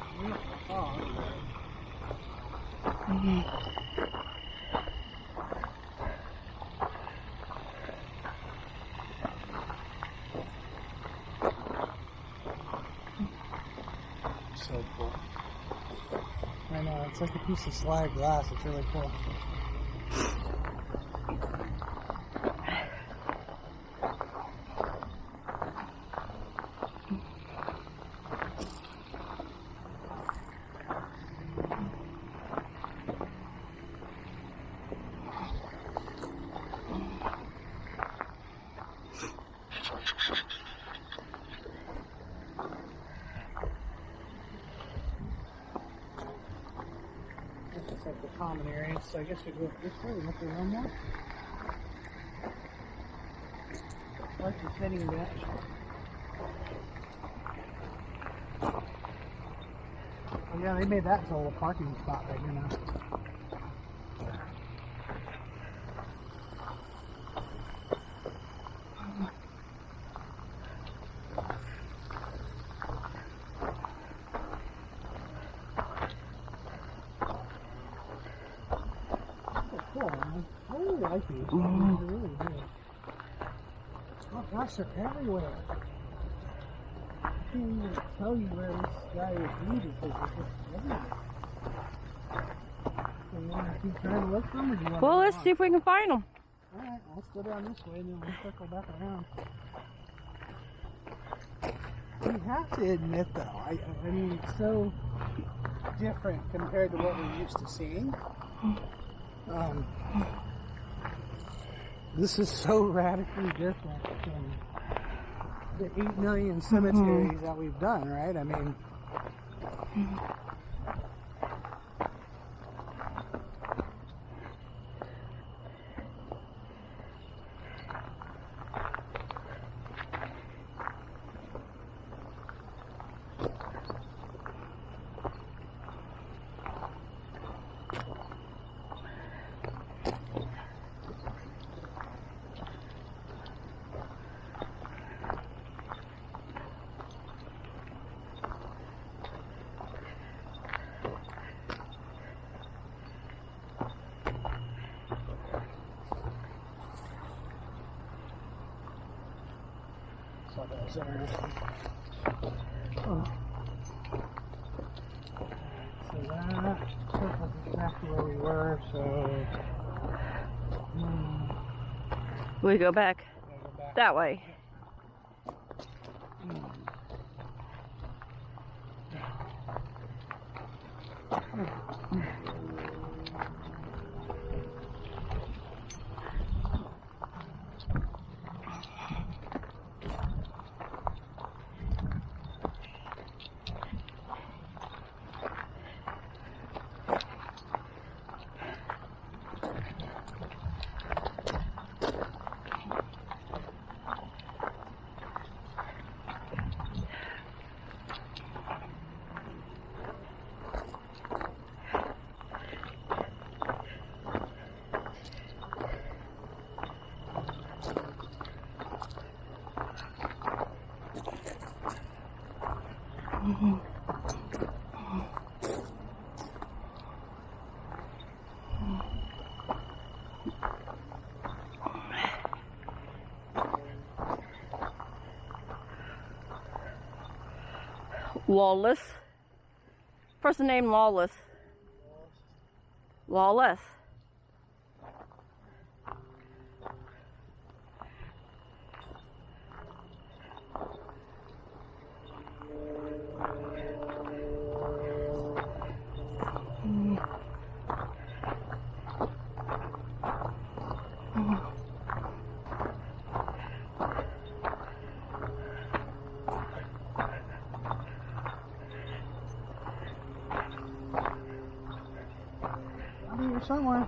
So cool. I know, it's like a piece of slag glass. It's really cool. It's like the common areas, so I guess we go this way. Look at one more. Like the sitting bench. Oh yeah, they made that into a little parking spot right here now. Cool, man. I really like these. They're really good. Oh gosh, they're everywhere. I can't even tell you where this guy would be because it's just everywhere. So you want to keep trying to look for them, or do you want Well, to let's see if we can find them. Alright, let's go down this way and then we'll circle back around. We have to admit though, I mean, it's so different compared to what we're used to seeing. This is so radically different than the 8 million cemeteries that we've done, right? I mean, so that was interesting. Oh. So that took us exactly where we were, so We go back gotta go back. that way. Lawless. Person named Lawless. Lawless. I'll be here somewhere.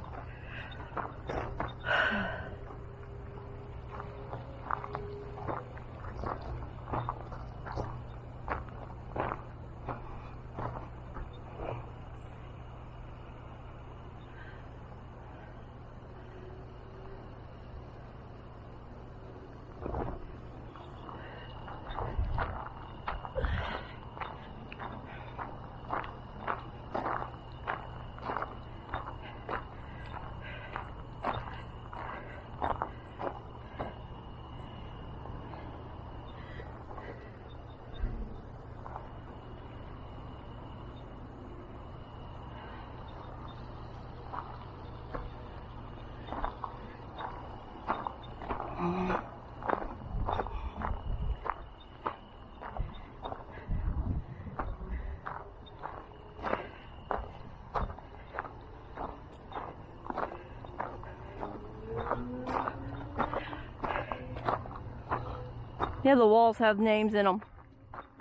Yeah, the walls have names in them.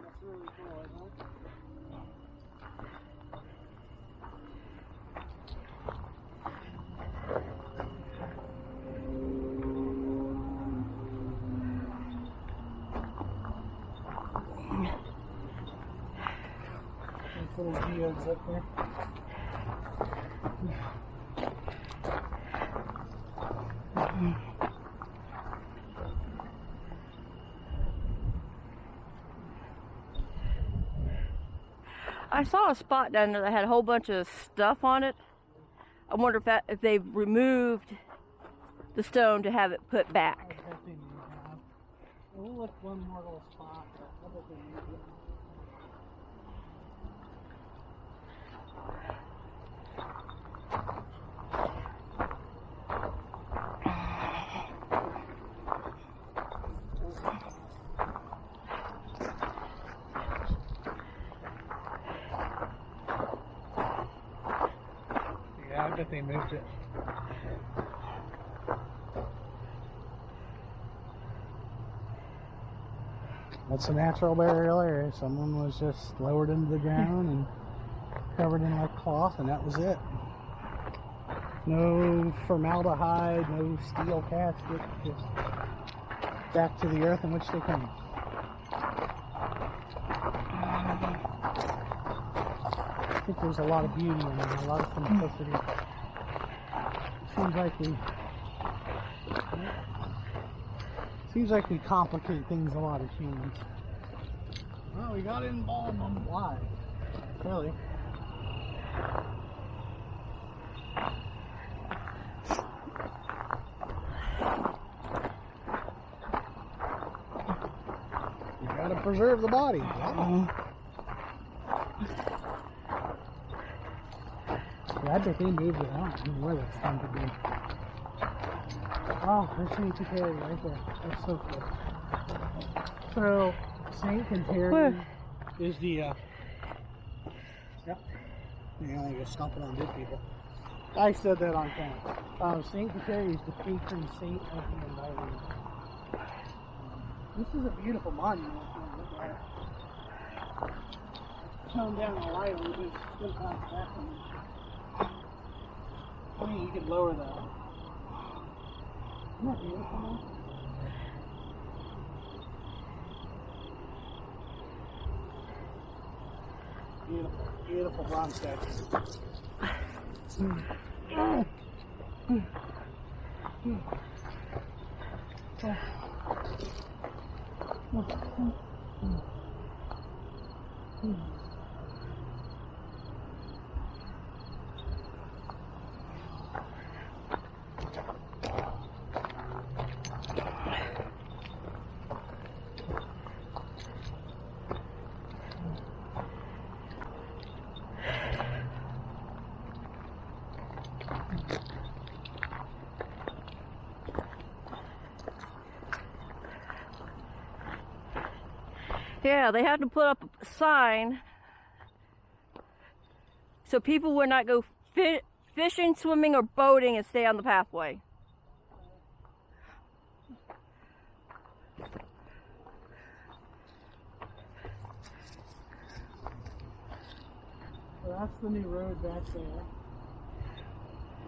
That's really cool, isn't it? Those little geodes up there. I saw a spot down there that had a whole bunch of stuff on it. I wonder if they've removed the stone to have it put back. I bet they may have. We'll look one more little spot. I bet they may have. Yeah, I bet they moved it. That's a natural burial area. Someone was just lowered into the ground and covered in like cloth, and that was it. No formaldehyde, no steel casket, just back to the earth in which they came. I think there's a lot of beauty in it, a lot of simplicity. Seems like we complicate things a lot as humans. Well, we got to embalm them. Why? Really? You got to preserve the body. I bet they moved it. I don't know where that's going to be. Oh, there's Saint Terry right there. That's so cool. So, Saint Terry is the, yep, you only go stomping on dead people. I said that on camera. Saint Terry is the patron saint of the environment. This is a beautiful monument. Look at it. Tone down the light a little bit. Still kind of back on me. I mean, you could lower that. Isn't that beautiful, man? Beautiful, beautiful bronze statue. Yeah, they had to put up a sign so people would not go fishing, swimming, or boating and stay on the pathway. So that's the new road back there.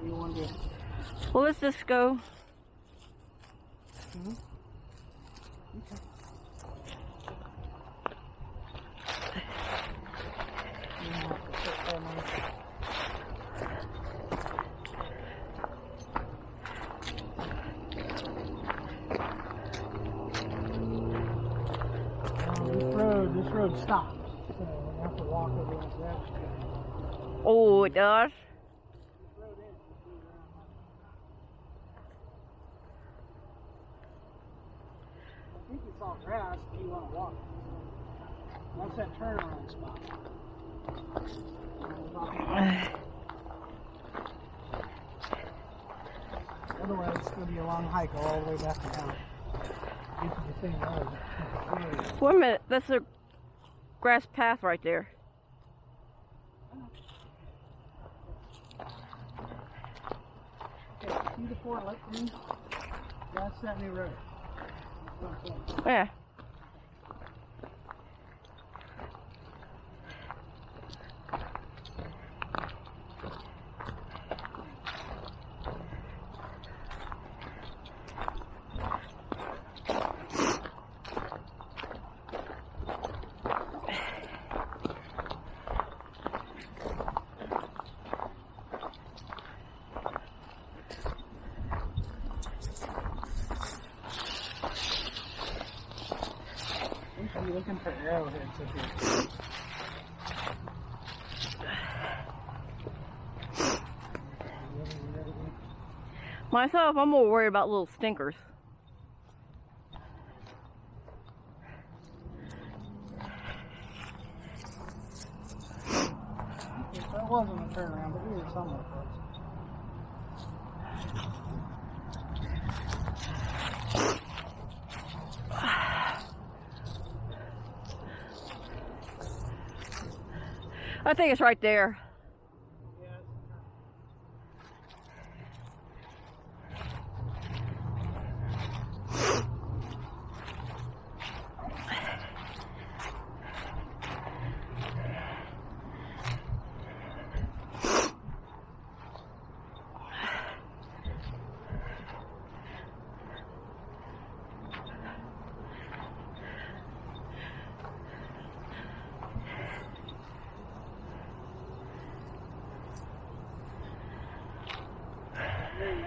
You want to? Well, let's just go. Okay. This road stops, so we have to walk over like that. Oh, it does. I think it's all grass if you want to walk. That's that turnaround spot. Otherwise, it's going to be a long hike all the way back to town. Get to the same road. Wait a minute, that's a grass path right there. Okay, see the 4 light green? That's that new road. Yeah. I'm looking for arrowheads up here. Myself, I'm more worried about little stinkers. That wasn't a turnaround, but we were somewhere close. I think it's right there.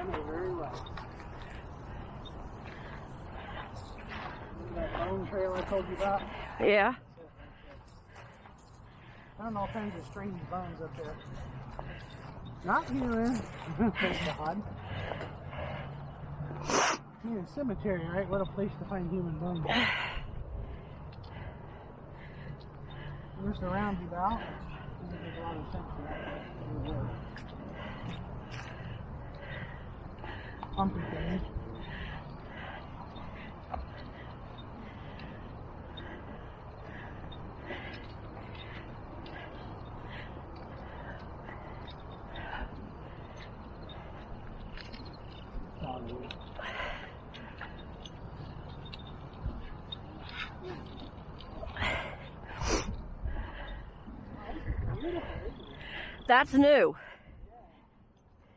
family very well. That bone trail I told you about? Yeah. Found all kinds of strange bones up there. Not human. Thank God. Yeah, cemetery, right? What a place to find human bones. There's the roundabout. Doesn't make a lot of sense for that. Pumpkin thing. That's new.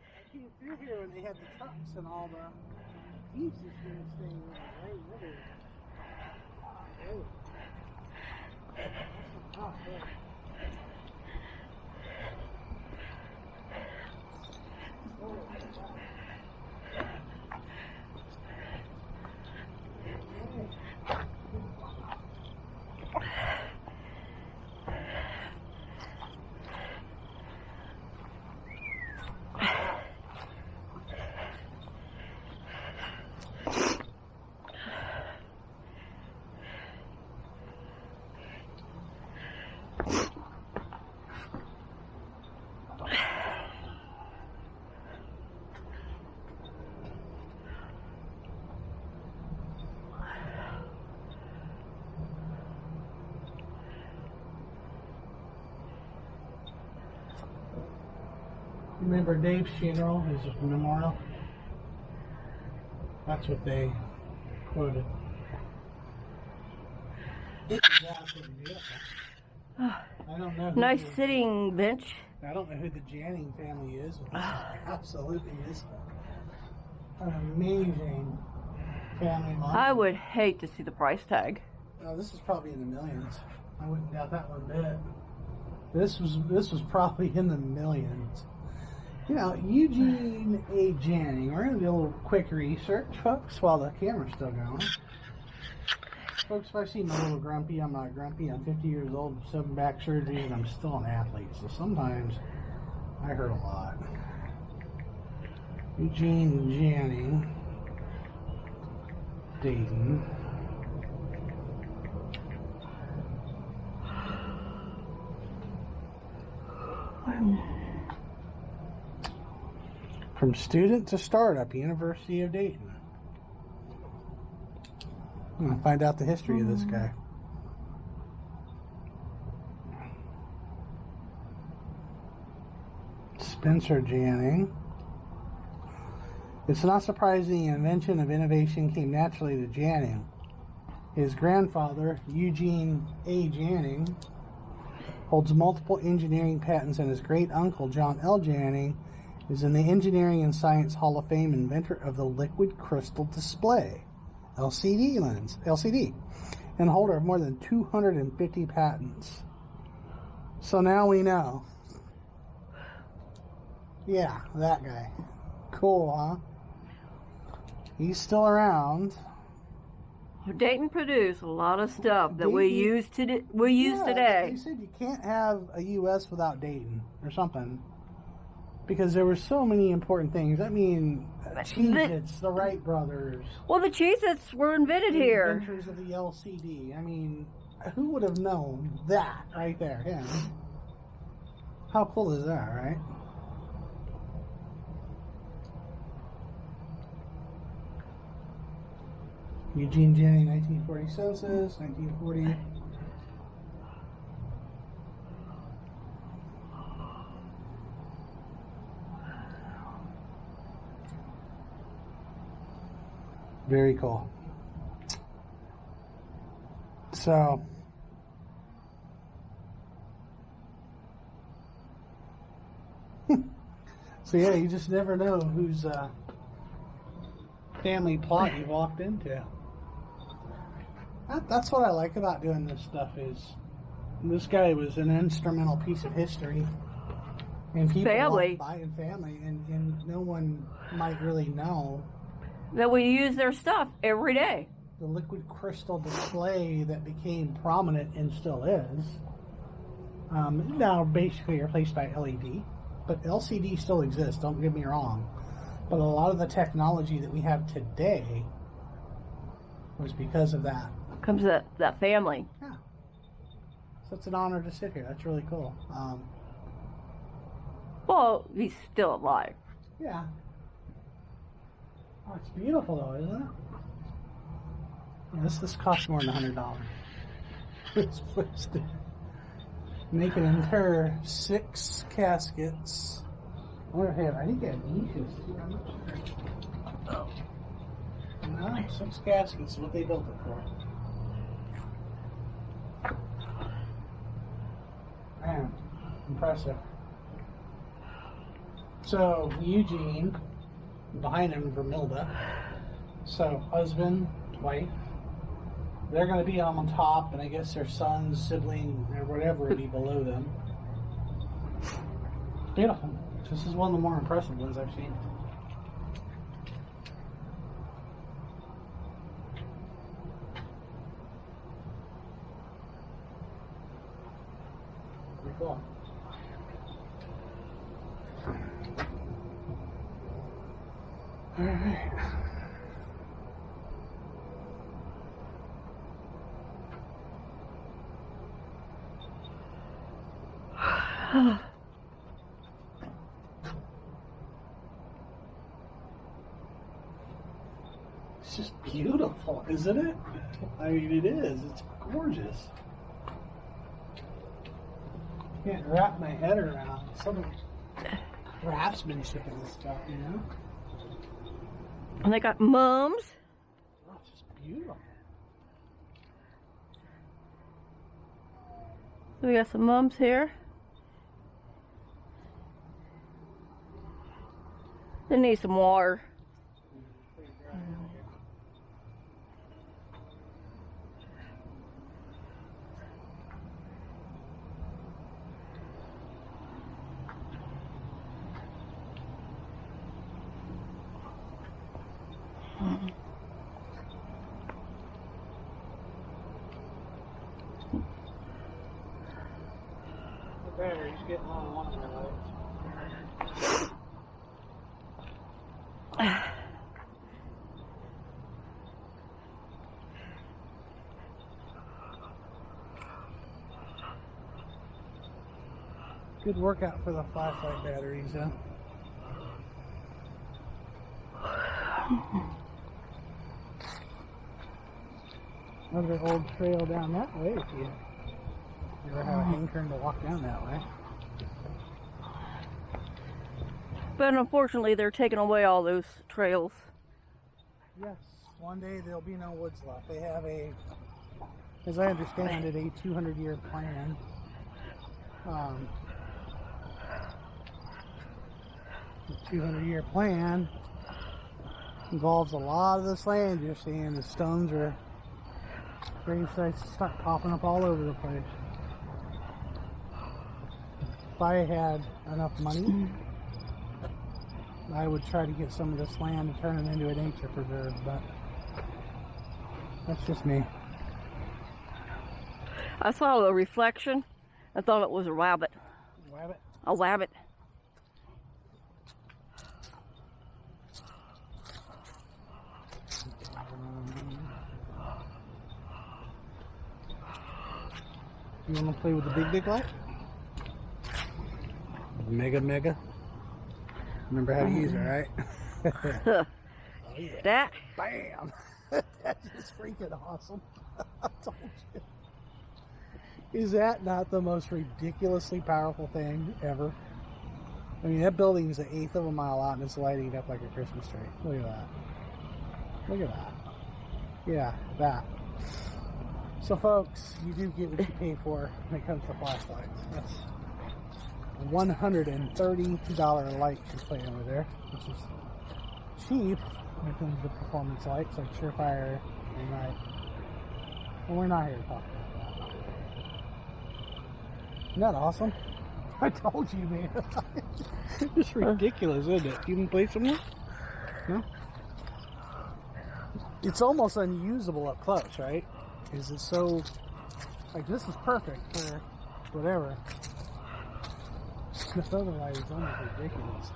I came through here when they had the trucks and all the pieces for this thing. Remember Dave's funeral, his memorial? That's what they quoted. This is absolutely beautiful. I don't know. Nice sitting bench. I don't know who the Janning family is, but this is absolutely an amazing family line. I would hate to see the price tag. Oh, this is probably in the millions. I wouldn't doubt that one bit. This was probably in the millions. You know, Eugene A. Janning. We're going to do a little quick research, folks, while the camera's still going. Folks, if I seem a little grumpy, I'm not grumpy. I'm 50 years old, 7 back surgeries, and I'm still an athlete. So sometimes I hurt a lot. Eugene Janning. Dayton. From student to startup, University of Dayton. I'm going to find out the history of this guy. Spencer Janning. It's not surprising the invention of innovation came naturally to Janning. His grandfather, Eugene A. Janning, holds multiple engineering patents, and his great-uncle, John L. Janning, is in the Engineering and Science Hall of Fame, inventor of the liquid crystal display, LCD lens, and holder of more than 250 patents. So now we know. Yeah, that guy. Cool, huh? He's still around. Dayton produced a lot of stuff that we use today. They said you can't have a U.S. without Dayton or something, because there were so many important things. I mean, Cheez-Its, the Wright brothers. Well, the Cheez-Its were invented here. Inventors of the LCD. I mean, who would have known that right there? Yeah. How cool is that, right? Eugene Janning, 1940 census, 1940. Very cool. So, yeah, you just never know whose family plot you walked into. That's what I like about doing this stuff, is this guy was an instrumental piece of history. And people family walk by in family, and no one might really know that we use their stuff every day. the liquid crystal display that became prominent and still is now basically replaced by LED. But LCD still exists, don't get me wrong. But a lot of the technology that we have today was because of that. Comes that family. Yeah. So it's an honor to sit here. That's really cool. Well, he's still alive. Yeah. Oh, it's beautiful though, isn't it? Yeah, this costs more than $100. It's supposed to make an entire 6 caskets. I wonder if they have, I think they have niches too. I'm not sure. No, 6 caskets is what they built it for. Man, impressive. So Eugene, behind him Vermilda. So husband, wife. They're going to be on top, and I guess their son's sibling or whatever will be below them. Beautiful. This is one of the more impressive ones I've seen. Pretty cool. All right. It's just beautiful, isn't it? I mean, it is. It's gorgeous. Can't wrap my head around some of the craftsmanship in this stuff, you know? And they got mums. Oh, it's just beautiful. So we got some mums here. They need some water. The battery's getting on one of my legs. Good workout for the flashlight batteries, huh? Another old trail down that way if you ever have a hankering to walk down that way. But unfortunately, they're taking away all those trails. Yes, one day there'll be no woods left. They have a, as I understand it, a 200-year plan. The 200-year plan involves a lot of this land you're seeing. The stones are grave sites start popping up all over the place. If I had enough money, I would try to get some of this land and turn it into a nature preserve, but that's just me. I saw a reflection. I thought it was a rabbit. Rabbit? A rabbit. You want to play with the big light? Mega. Remember how to use it, right? Oh, yeah. That. Bam! That's just freaking awesome. I told you. Is that not the most ridiculously powerful thing ever? I mean, that building is 1/8 of a mile out and it's lighting up like a Christmas tree. Look at that. Look at that. Yeah, that. So folks, you do get what you pay for when it comes to flashlights. That's a $130 light she's playing over there, which is cheap when it comes to performance lights like Surefire and Night. Well, we're not here to talk about that. Isn't that awesome? I told you, man. It's ridiculous, isn't it? You can play somewhere? No? It's almost unusable up close, right? Is it so... Like, this is perfect for whatever. But otherwise, it's almost ridiculous.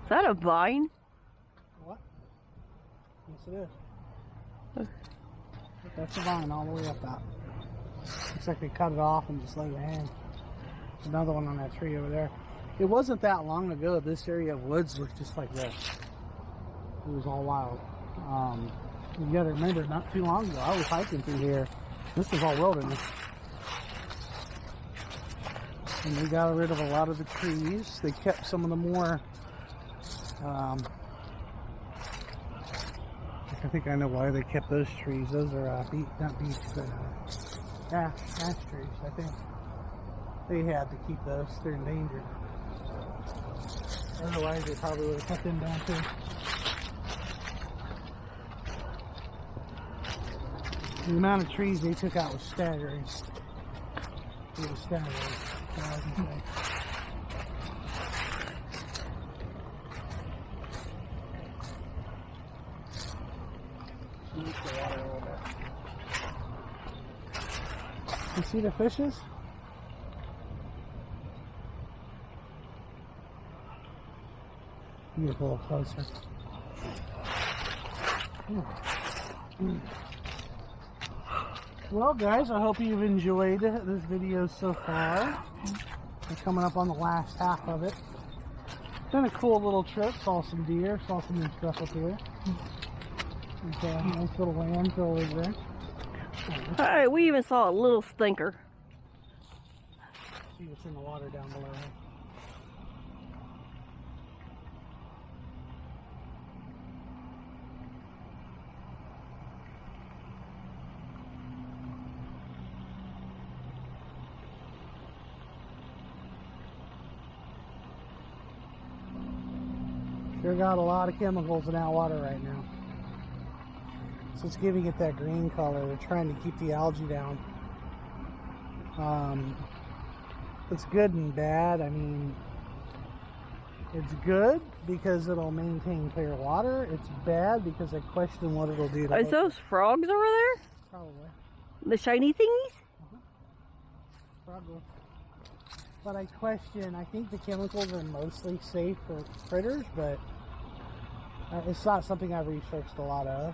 Is that a vine? What? Yes, it is. That's the vine all the way up that. Looks like they cut it off and just let it hang. Another one on that tree over there. It wasn't that long ago this area of woods was just like this. It was all wild. You gotta remember, not too long ago, I was hiking through here. This was all wilderness. And they got rid of a lot of the trees. They kept some of the more, I think I know why they kept those trees. Those are, not beech, but ash trees, I think. They had to keep those. They're endangered. Otherwise, they probably would have cut them down too. The amount of trees they took out was staggering. It was staggering. So I can say. You see the fishes? Get a little closer. Well, guys, I hope you've enjoyed this video so far. We're coming up on the last half of it. Been a cool little trip. Saw some deer. Saw some new stuff up here. Okay, nice little landfill over there. Alright, we even saw a little stinker. See what's in the water down below. Sure got a lot of chemicals in that water right now. So it's giving it that green color. They're trying to keep the algae down. It's good and bad. I mean, it's good because it'll maintain clear water. It's bad because I question what it'll do to Is those frogs over there? Probably. The shiny thingies? Probably. But I question, I think the chemicals are mostly safe for critters, but it's not something I've researched a lot of.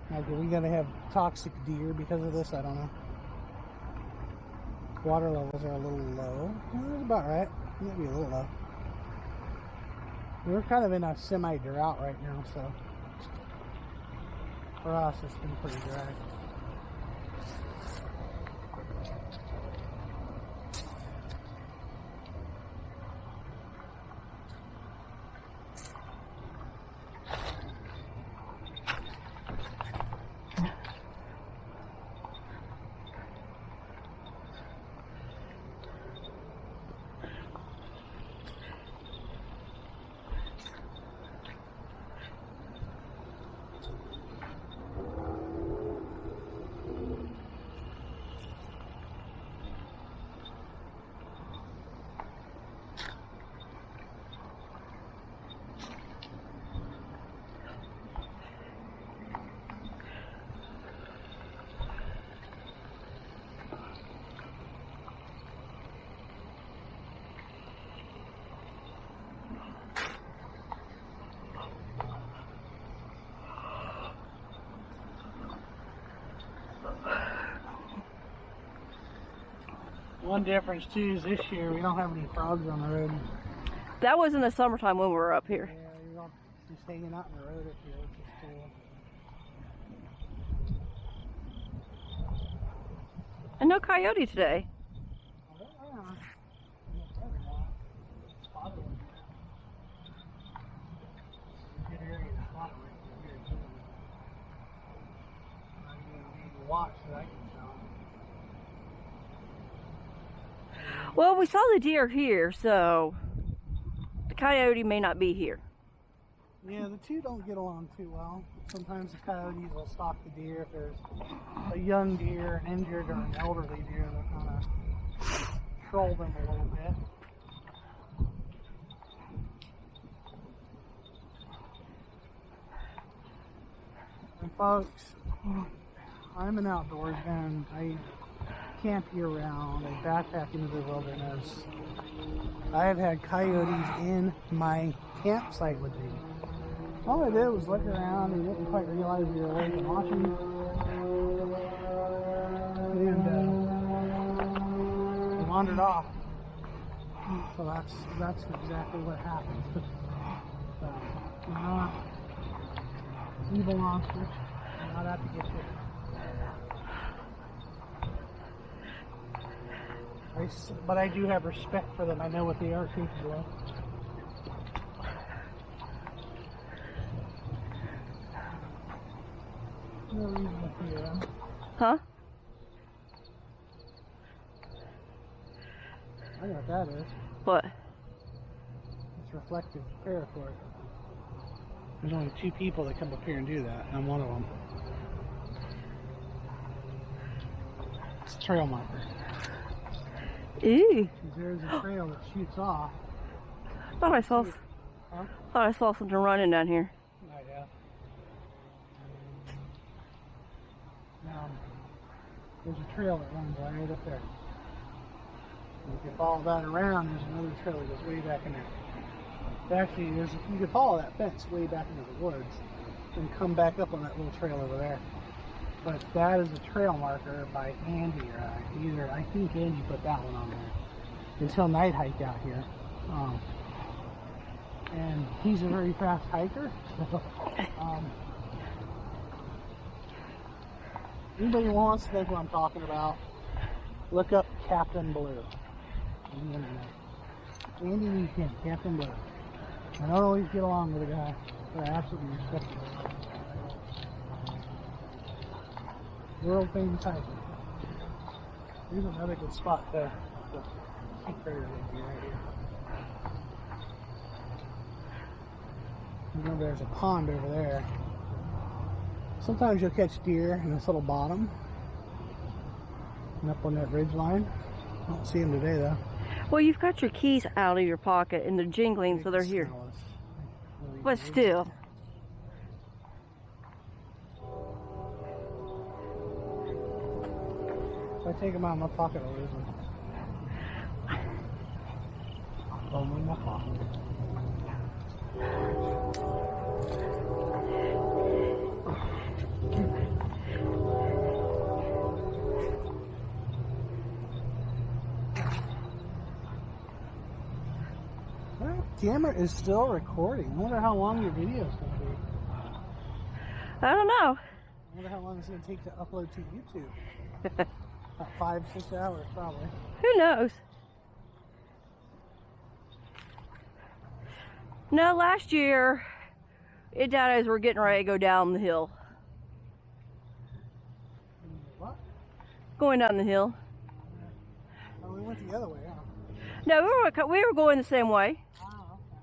Like, are we going to have toxic deer because of this? I don't know. Water levels are a little low. That's about right. Maybe a little low. We're kind of in a semi-drought right now, so for us it's been pretty dry. One difference too is this year we don't have any frogs on the road. That was in the summertime when we were up here. Yeah, you're all just hanging out in the road up here, which is cool. And no coyote today. Well, we saw the deer here, so the coyote may not be here. Yeah, the two don't get along too well. Sometimes the coyotes will stalk the deer if there's a young deer, an injured, or an elderly deer. They'll kind of troll them a little bit. And folks, I'm an outdoors man. I camp year round. I backpack into the wilderness. I have had coyotes in my campsite with me. All I did was look around and didn't quite realize we were awake and watching. And wandered off. So that's exactly what happened. Evil monsters. Not out to get you. But I do have respect for them. I know what they are capable of. No reason to fear them. Huh? I know what that is. What? It's reflective paracord. There's only 2 people that come up here and do that, and I'm one of them. It's a trail marker. Ew. There's a trail that shoots off. Thought I saw something running down here. Oh, yeah. Now, there's a trail that runs right up there. And if you follow that around, there's another trail that goes way back in there. Actually, you can follow that fence way back into the woods and come back up on that little trail over there. But that is a trail marker by Andy or I think Andy put that one on there until night hike out here. And he's a very fast hiker. Anybody wants to know what I'm talking about, look up Captain Blue on the internet. Andy Weekend, Captain Blue. I don't always get along with the guy, but I absolutely respect him. World famous hiker. Here's another good spot to keep right here. Remember, there's a pond over there. Sometimes you'll catch deer in this little bottom and up on that ridge line. I don't see them today though. Well, you've got your keys out of your pocket and they're jingling, so they're here. But still. If I take them out of my pocket, I'll lose them. I'll throw them in my pocket. That camera is still recording. I wonder how long your video is going to be. I don't know. I wonder how long it's going to take to upload to YouTube. About 5-6 hours, probably. Who knows? No, last year, it died as we're getting ready to go down the hill. What? Going down the hill. Oh, we went the other way, huh? No, we were going the same way. Oh, okay.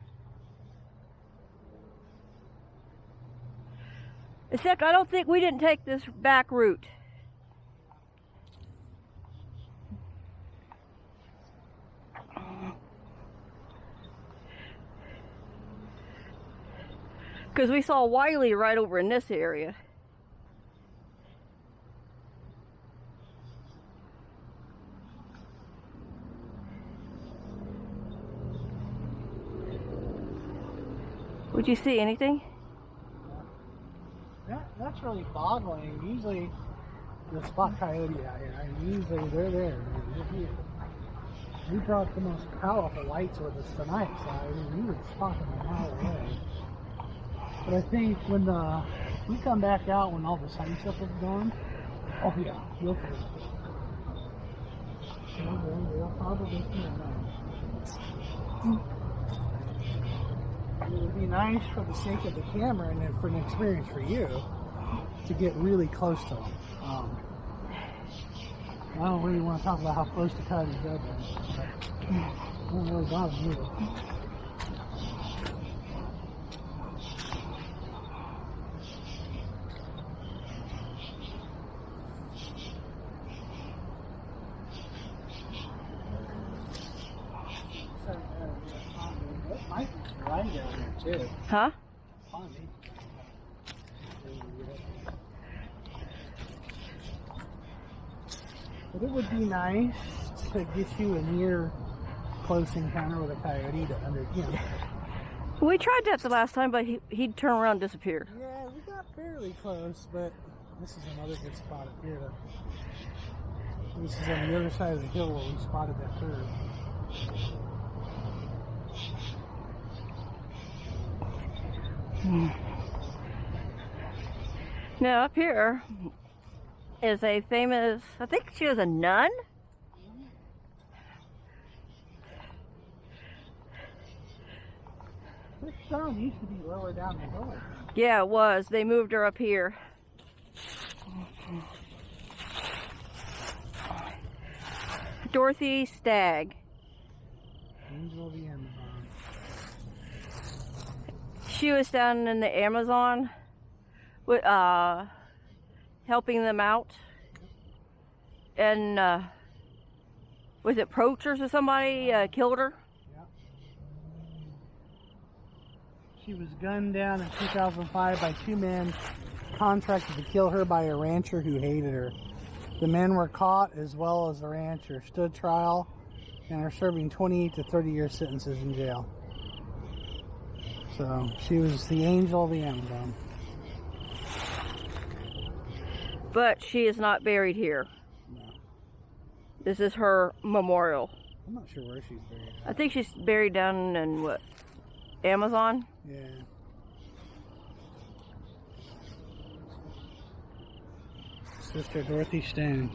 Except I don't think we didn't take this back route. Because we saw Wile right over in this area. Would you see anything? That's really boggling. Usually, the spot coyote out here, usually they're there. They're here. We brought the most powerful lights with us tonight, so we would spot them a mile away. But I think when we come back out when all the sun stuff is gone, oh yeah, you'll see it. They'll probably see it now. It would be nice for the sake of the camera and then for an experience for you to get really close to them. I don't really want to talk about how close to Coyote's dead there. I don't really bother me either. Might be right down there too. Huh? But it would be nice to get you a near close encounter with a coyote to We tried that the last time, but he'd turn around and disappear. Yeah, we got fairly close, but this is another good spot up here. This is on the other side of the hill where we spotted that curve. Now up here is a famous, I think she was a nun? This stone used to be lower down the hill. Yeah, it was. They moved her up here. Dorothy Stagg. Angel of the Amazon. She was down in the Amazon with, helping them out. And was it poachers or somebody killed her? Yep. She was gunned down in 2005 by two men contracted to kill her by a rancher who hated her. The men were caught as well as the rancher, stood trial, and are serving 28 to 30-year sentences in jail. So she was the angel of the Amazon. But she is not buried here. No. This is her memorial. I'm not sure where she's buried. I think she's buried down in what? Amazon? Yeah. Sister Dorothy Stone.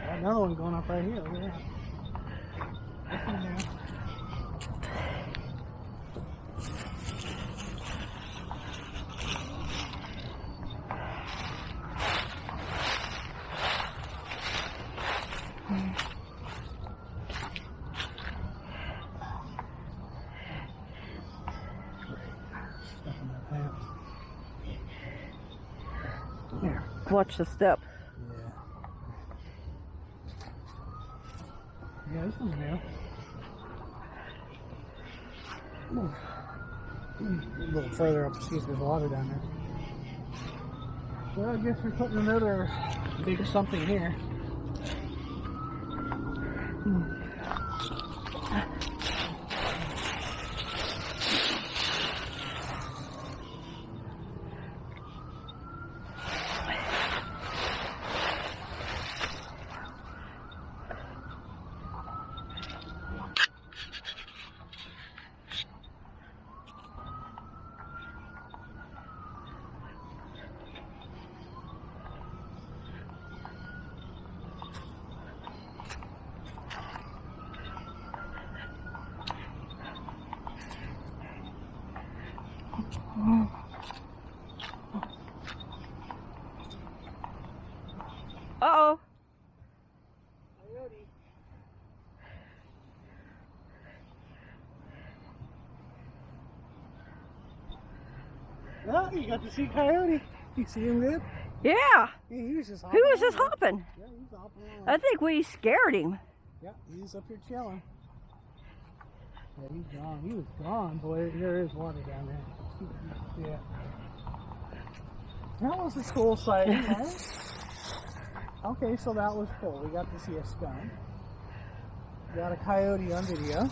Another one going up right here. Look at that. This one there. Here. Watch the step. Yeah, this one's new. A little further up to see if there's water down there. Well, I guess we're putting another big something here. Uh-oh. Coyote. Oh, you got to see Coyote. You see him good? Yeah. He was just Who hopping was just around. hopping? Yeah, he was hopping around. I think we scared him. Yeah, he's up here chilling. Yeah, he's gone. He was gone, boy. There is water down there. Yeah. That was a cool sighting, right? Okay, so that was cool. We got to see a skunk. Got a coyote on video.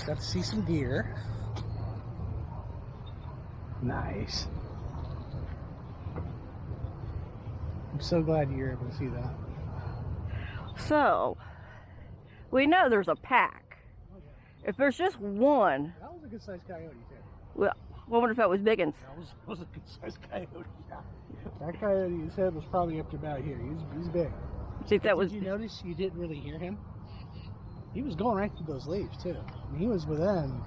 Got to see some deer. Nice. I'm so glad you were able to see that. So, we know there's a pack. If there's just one, That was a good sized coyote, too. well, I wonder if that was Biggins. That was a good sized coyote. Yeah. That coyote, his head was probably up to about here. He's big. See if that was. Did you notice you didn't really hear him? He was going right through those leaves, too. I mean, he was within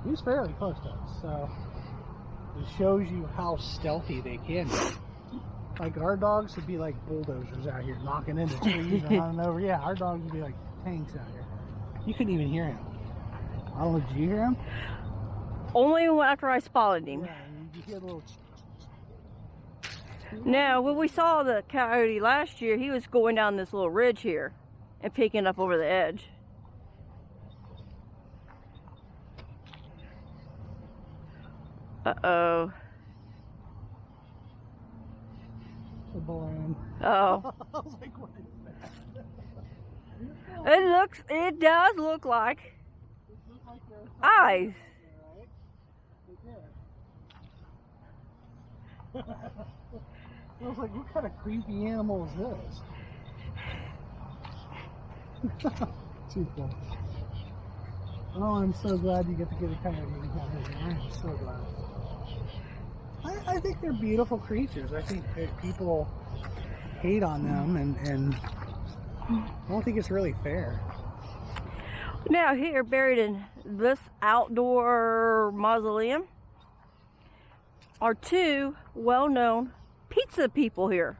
He was fairly close to us, so it shows you how stealthy they can be. Like our dogs would be like bulldozers out here knocking into trees and running over. Yeah, our dogs would be like tanks out here. You couldn't even hear him. I don't know, did you hear him? Only after I spotted him. Yeah, you hear the little... Now, when we saw the coyote last year, he was going down this little ridge here and peeking up over the edge. Uh-oh. The balloon. Oh. I was like, what is that? It does look like eyes. I was like, what kind of creepy animal is this? Too cool. Oh, I'm so glad you get to get a coyote in here. I'm so glad. I think they're beautiful creatures. I think that people hate on them, and I don't think it's really fair. Now here, buried in this outdoor mausoleum, are two well-known pizza people here.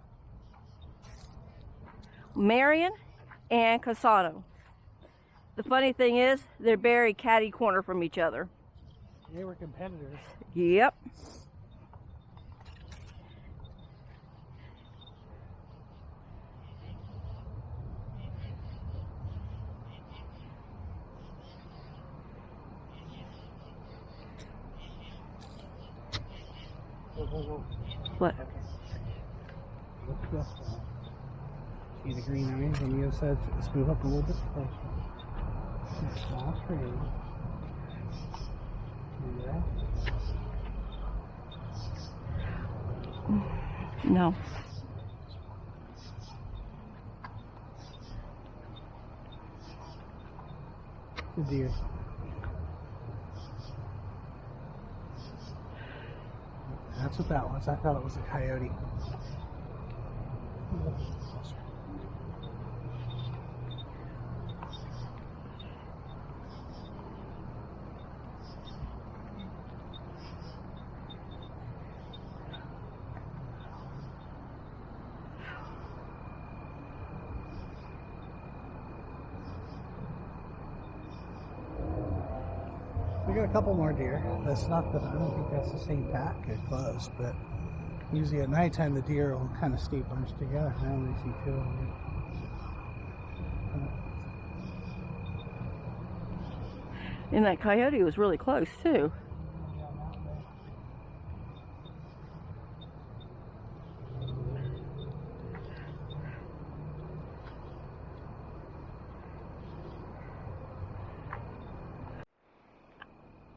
Marion and Casano. The funny thing is, they're buried catty corner from each other. They were competitors. Yep. What? What's this one? See the green eyes on the other side? Let's move up a little bit closer. Small tree. See that? No. The deer. That's what that was. I thought it was a coyote. We got a couple more deer. That's not the, I don't think that's the same pack. It's close, but usually at nighttime the deer will kind of stay bunched together. I only see two of them. And that coyote was really close too.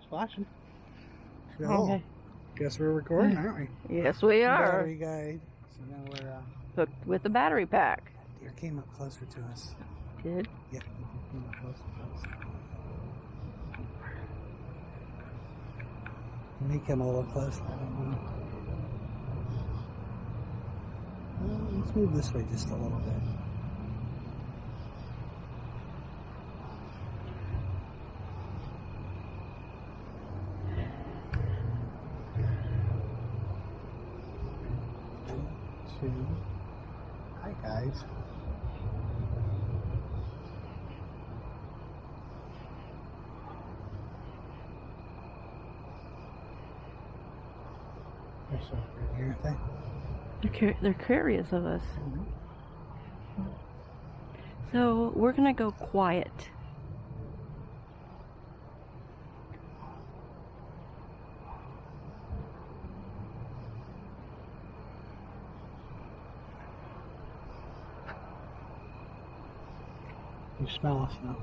Flashing. So, Okay. guess we're recording, aren't we? Yes, we are. Battery guide. So now we're Hooked with the battery pack. deer came up closer to us. Did? Yeah, it came up closer to us. It may come a little closer. I don't know. Let's move this way just a little bit. Hi guys. They're so pretty, aren't they? They're curious of us. So we're gonna go quiet. You smell us now.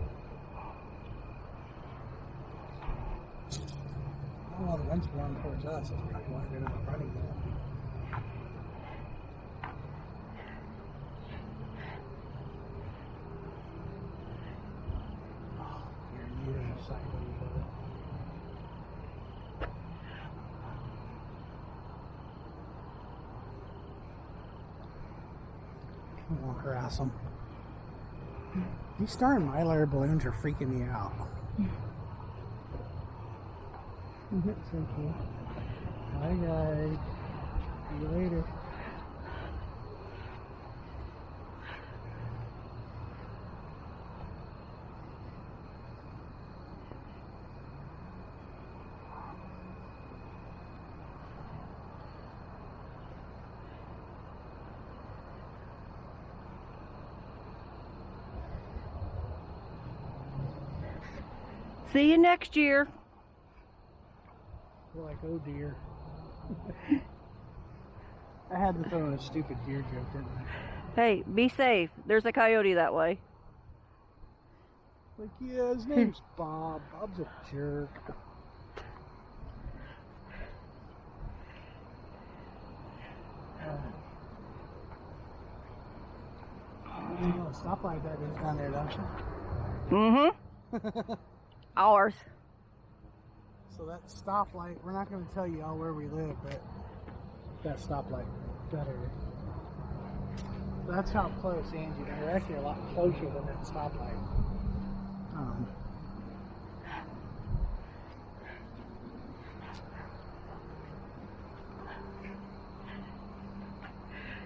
Oh, well, the wind's blowing towards us. That's probably why they're not running yet. Oh, you're in the side of each other. I won't harass them. These star and mylar balloons are freaking me out. So cool. Bye guys. See you later. See you next year. You're like, oh dear. I had to throw in a stupid deer joke, didn't I? Hey, be safe. There's a coyote that way. Like, yeah, his name's Bob. Bob's a jerk. You know what stoplight that is down there, don't you? Mm-hmm. Ours. So that stoplight, we're not going to tell you all where we live, but that stoplight better. That's how close, Angie. We're actually a lot closer than that stoplight.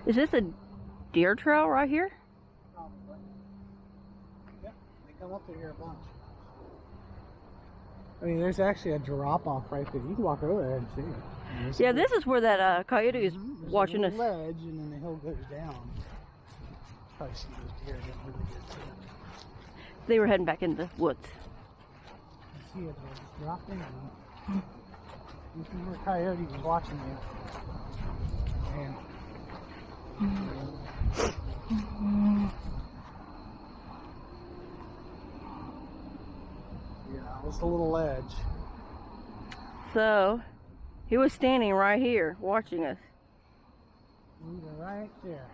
Is this a deer trail right here? Probably. Yep, they come up through here a bunch. I mean, there's actually a drop off right there. You can walk over there and see it. Yeah, this is where that coyote is There's watching a us. little ledge, and then the hill goes down. Probably see those deer getting really good too. They were heading back in the woods. You see it, they just dropped in. This is where Coyote was watching you. And yeah, it was a little ledge. So, he was standing right here watching us. We were right there.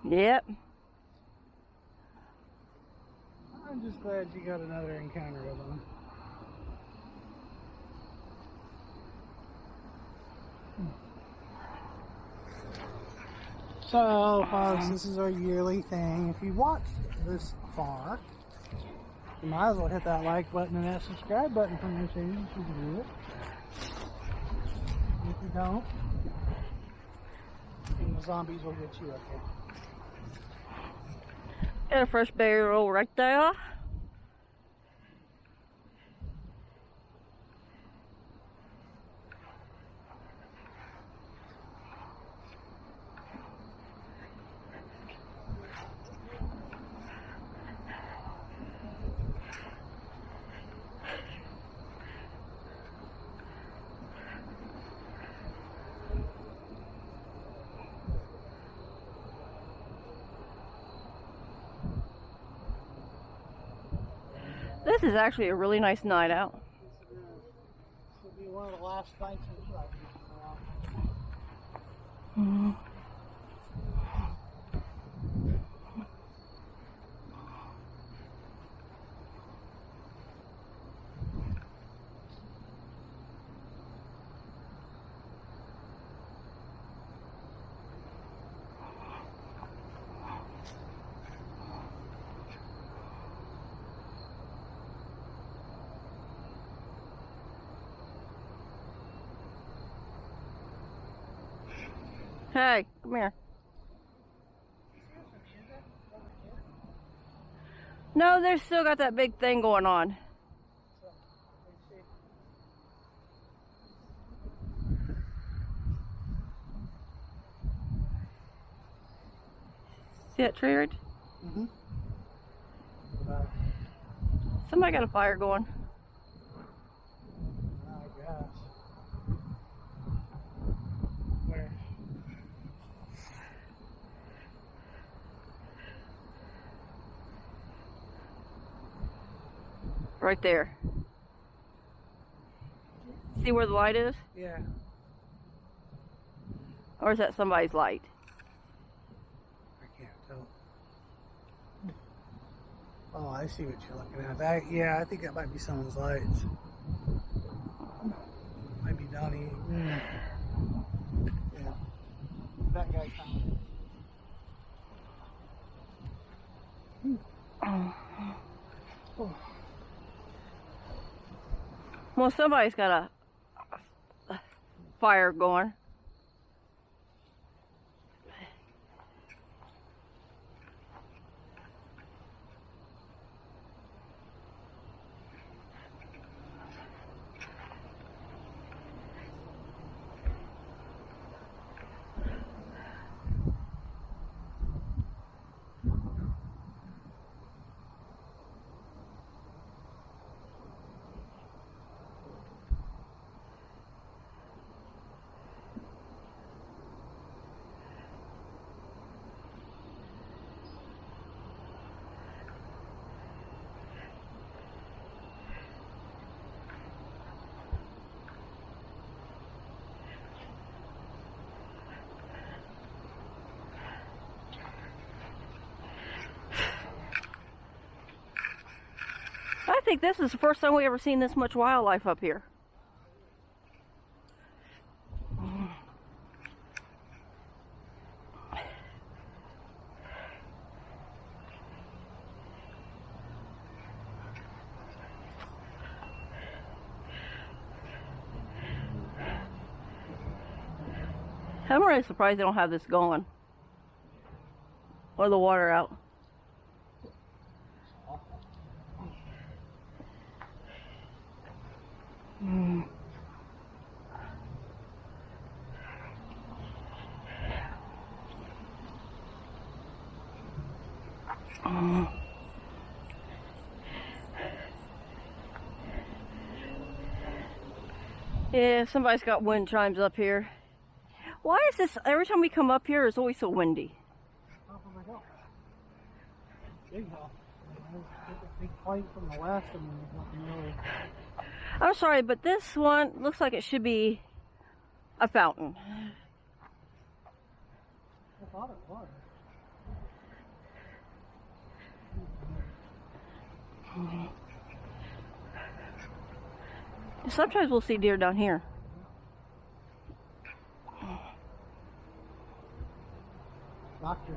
Yep. I'm just glad you got another encounter with him. So, folks, this is our yearly thing. If you watched this far, you might as well hit that like button and that subscribe button from your channel if you can do it. If you don't, the zombies will get you up there. Got a fresh barrel right there. This is actually a really nice night out. This will be one of the last nights in truck. Mm-hmm. Hey, come here. No, they've still got that big thing going on. See that tree right? Mm-hmm. Somebody got a fire going. I guess. Where? Right there. See where the light is? Yeah. Or is that somebody's light? I can't tell. Oh, I see what you're looking at. That, yeah, I think that might be someone's lights. Might be Donnie. Yeah. That guy's found it. Oh. Well, somebody's got fire going. I think this is the first time we ever seen this much wildlife up here. I'm really surprised they don't have this going. Or the water out. Yeah, somebody's got wind chimes up here. Why is this, every time we come up here, it's always so windy? Top of the hill. Big hill. Big fight from the west, and there's nothing really. I'm sorry, but this one looks like it should be a fountain. I thought it was. Sometimes we'll see deer down here. Doctor.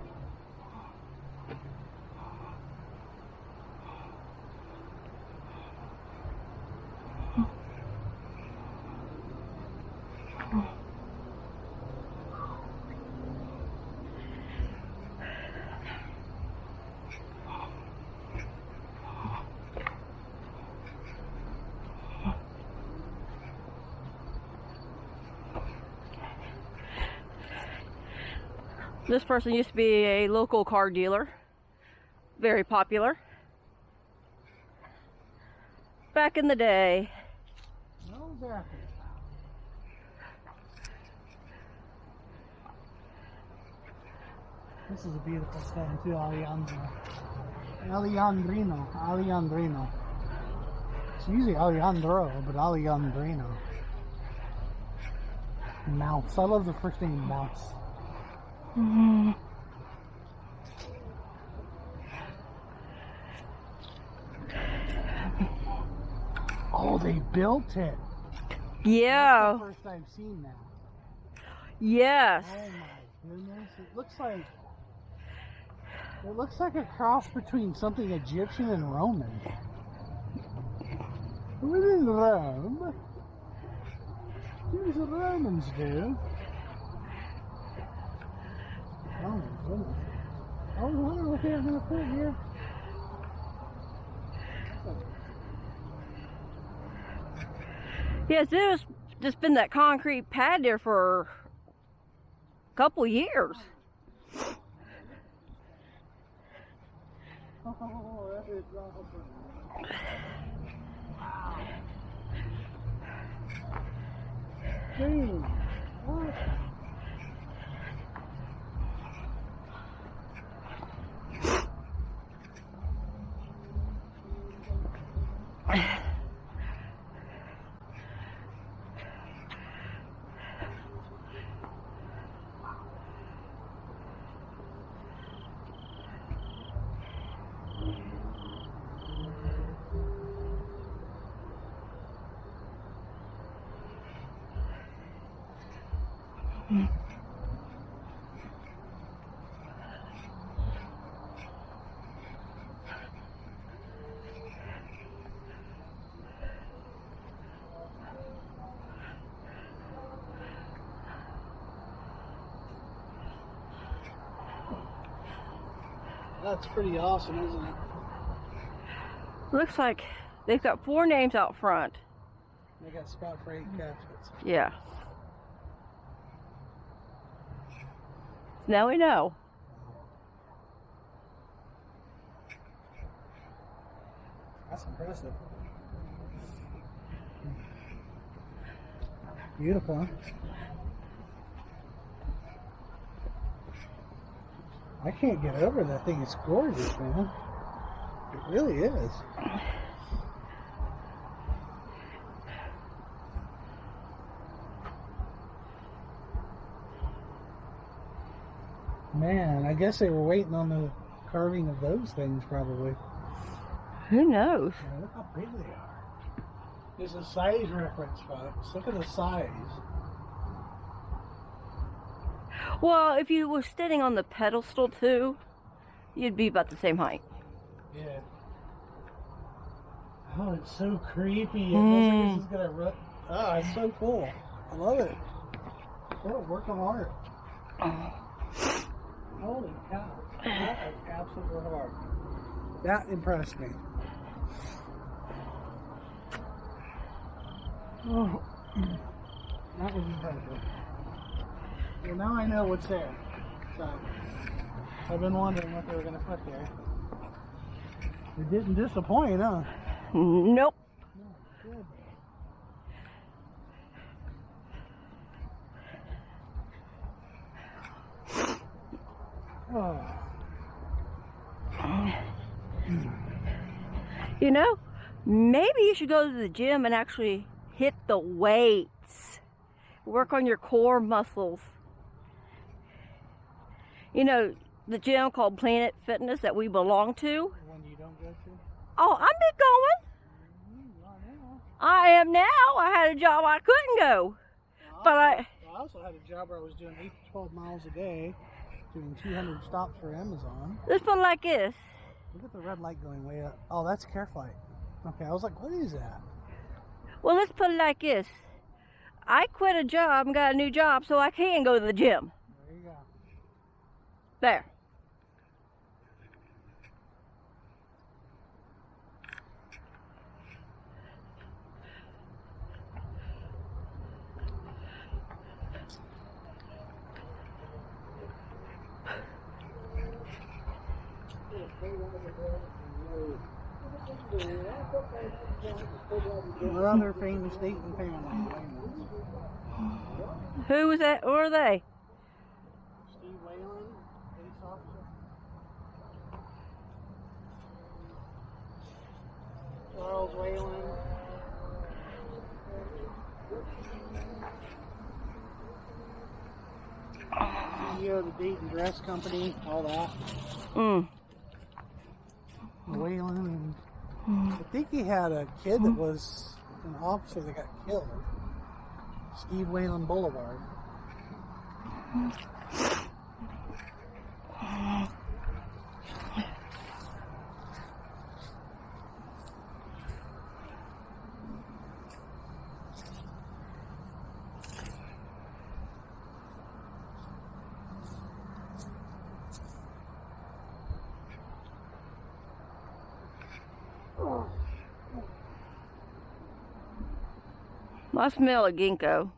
This person used to be a local car dealer. Very popular. Back in the day. No, exactly. This is a beautiful stone too, Alejandrino. It's usually Alejandro, but Alejandrino. Mouse. I love the first name, Mouse. Oh, they built it. Yeah. That's the first I've seen that. Yes. Oh my goodness! It looks like a cross between something Egyptian and Roman. What is Rome? What do the Romans do? Oh my goodness! I was wondering what they were going to put here. Yes, there's just been that concrete pad there for a couple years. Oh, that is awesome. Wow. Dude, what? That's pretty awesome, isn't it? Looks like they've got 4 names out front. They got spot for 8 caskets. Yeah. Now we know. That's impressive. Beautiful, huh? I can't get over that thing. It's gorgeous, man. It really is. Man, I guess they were waiting on the carving of those things, probably. Who knows? Yeah, look how big they are. It's a size reference, folks. Look at the size. Well, if you were standing on the pedestal too, you'd be about the same height. Yeah. Oh, it's so creepy. It looks like this is gonna run. Oh, it's so cool. I love it. What a work of art. Holy cow. That is absolute work of art. That impressed me. Oh, that was impressive. Well, now I know what's there. So, I've been wondering what they were going to put there. It didn't disappoint, huh? Nope. No, good. Oh. You know, maybe you should go to the gym and actually hit the weights. Work on your core muscles. You know, the gym called Planet Fitness that we belong to. The one you don't go to? Oh, I'm been going. You are now. I am now. I had a job I couldn't go. I also had a job where I was doing 8 to 12 miles a day, doing 200 stops for Amazon. Let's put it like this. Look at the red light going way up. Oh, that's care flight. Okay, I was like, what is that? Well, let's put it like this. I quit a job and got a new job so I can go to the gym. There you go. There. Another famous Dayton family. Who was that? Who are they? Steve Whalen, police officer. Charles Whalen. CEO of the Dayton Dress Company, all that. Whalen, and I think he had a kid that was an officer that got killed. Steve Whalen Boulevard. I smell a ginkgo.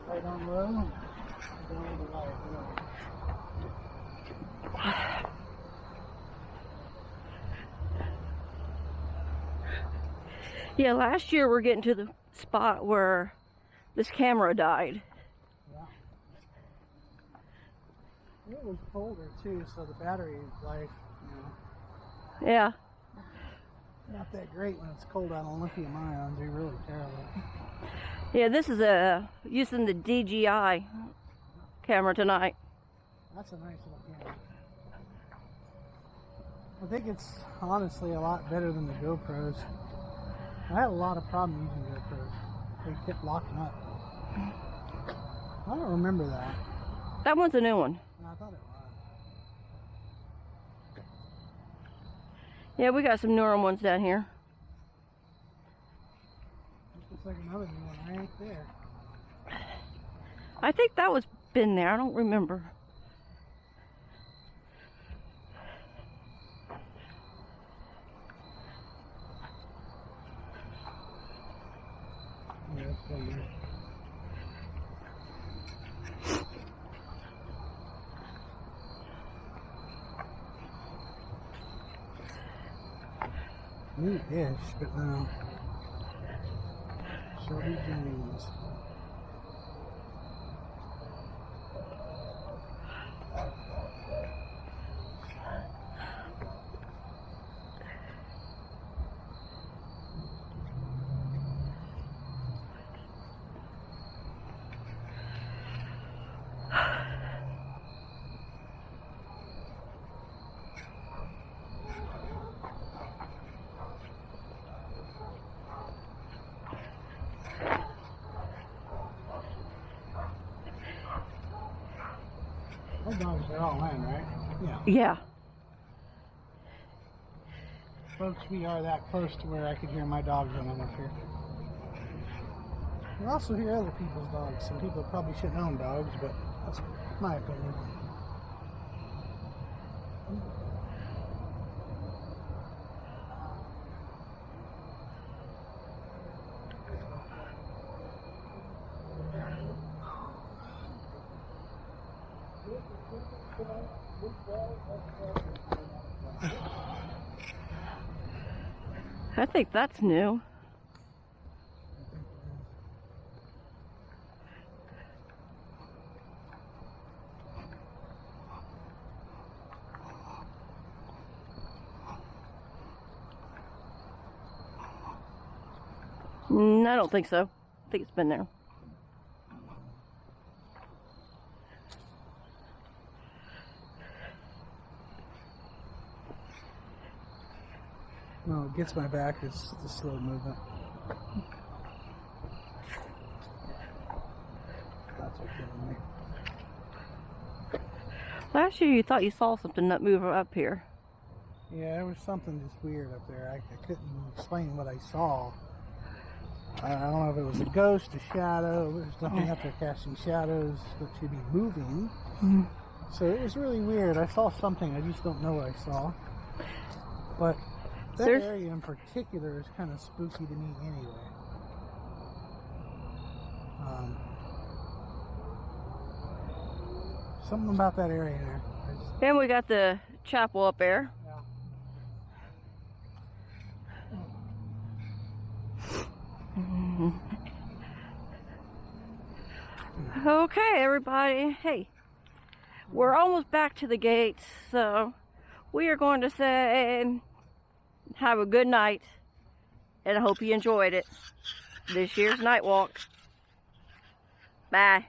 Right on low. Down the light. Yeah, last year we're getting to the spot where this camera died. Yeah. It was colder too, so the battery life, Yeah. not that great when it's cold out on lithium ions. They're really terrible. Yeah, this is using the DJI camera tonight. That's a nice little camera. I think it's honestly a lot better than the GoPros. I had a lot of problems using GoPros. They kept locking up. I don't remember that. That one's a new one. No, I thought it was. Yeah, we got some newer ones down here. Looks like another new one right there. I think that was been there. I don't remember. Yeah, it's still there. New-ish, but no. Shelby James. Those dogs are all in, right? Yeah. Yeah. Folks, we are that close to where I could hear my dogs running up here. You also hear other people's dogs. Some people probably shouldn't own dogs, but that's my opinion. I think that's new. I don't think so. I think it's been there. No, it gets my back is the slow movement. That's what's getting me. Last year you thought you saw something that moved up here. Yeah, there was something just weird up there. I couldn't explain what I saw. I don't know if it was a ghost, a shadow. There's nothing up there casting shadows that should be moving. Mm-hmm. So it was really weird. I saw something. I just don't know what I saw. But that area in particular is kind of spooky to me anyway. Something about that area there. And we got the chapel up there. Yeah. Okay, everybody. Hey, we're almost back to the gates, so we are going to say have a good night, and I hope you enjoyed it. This year's night walk. Bye.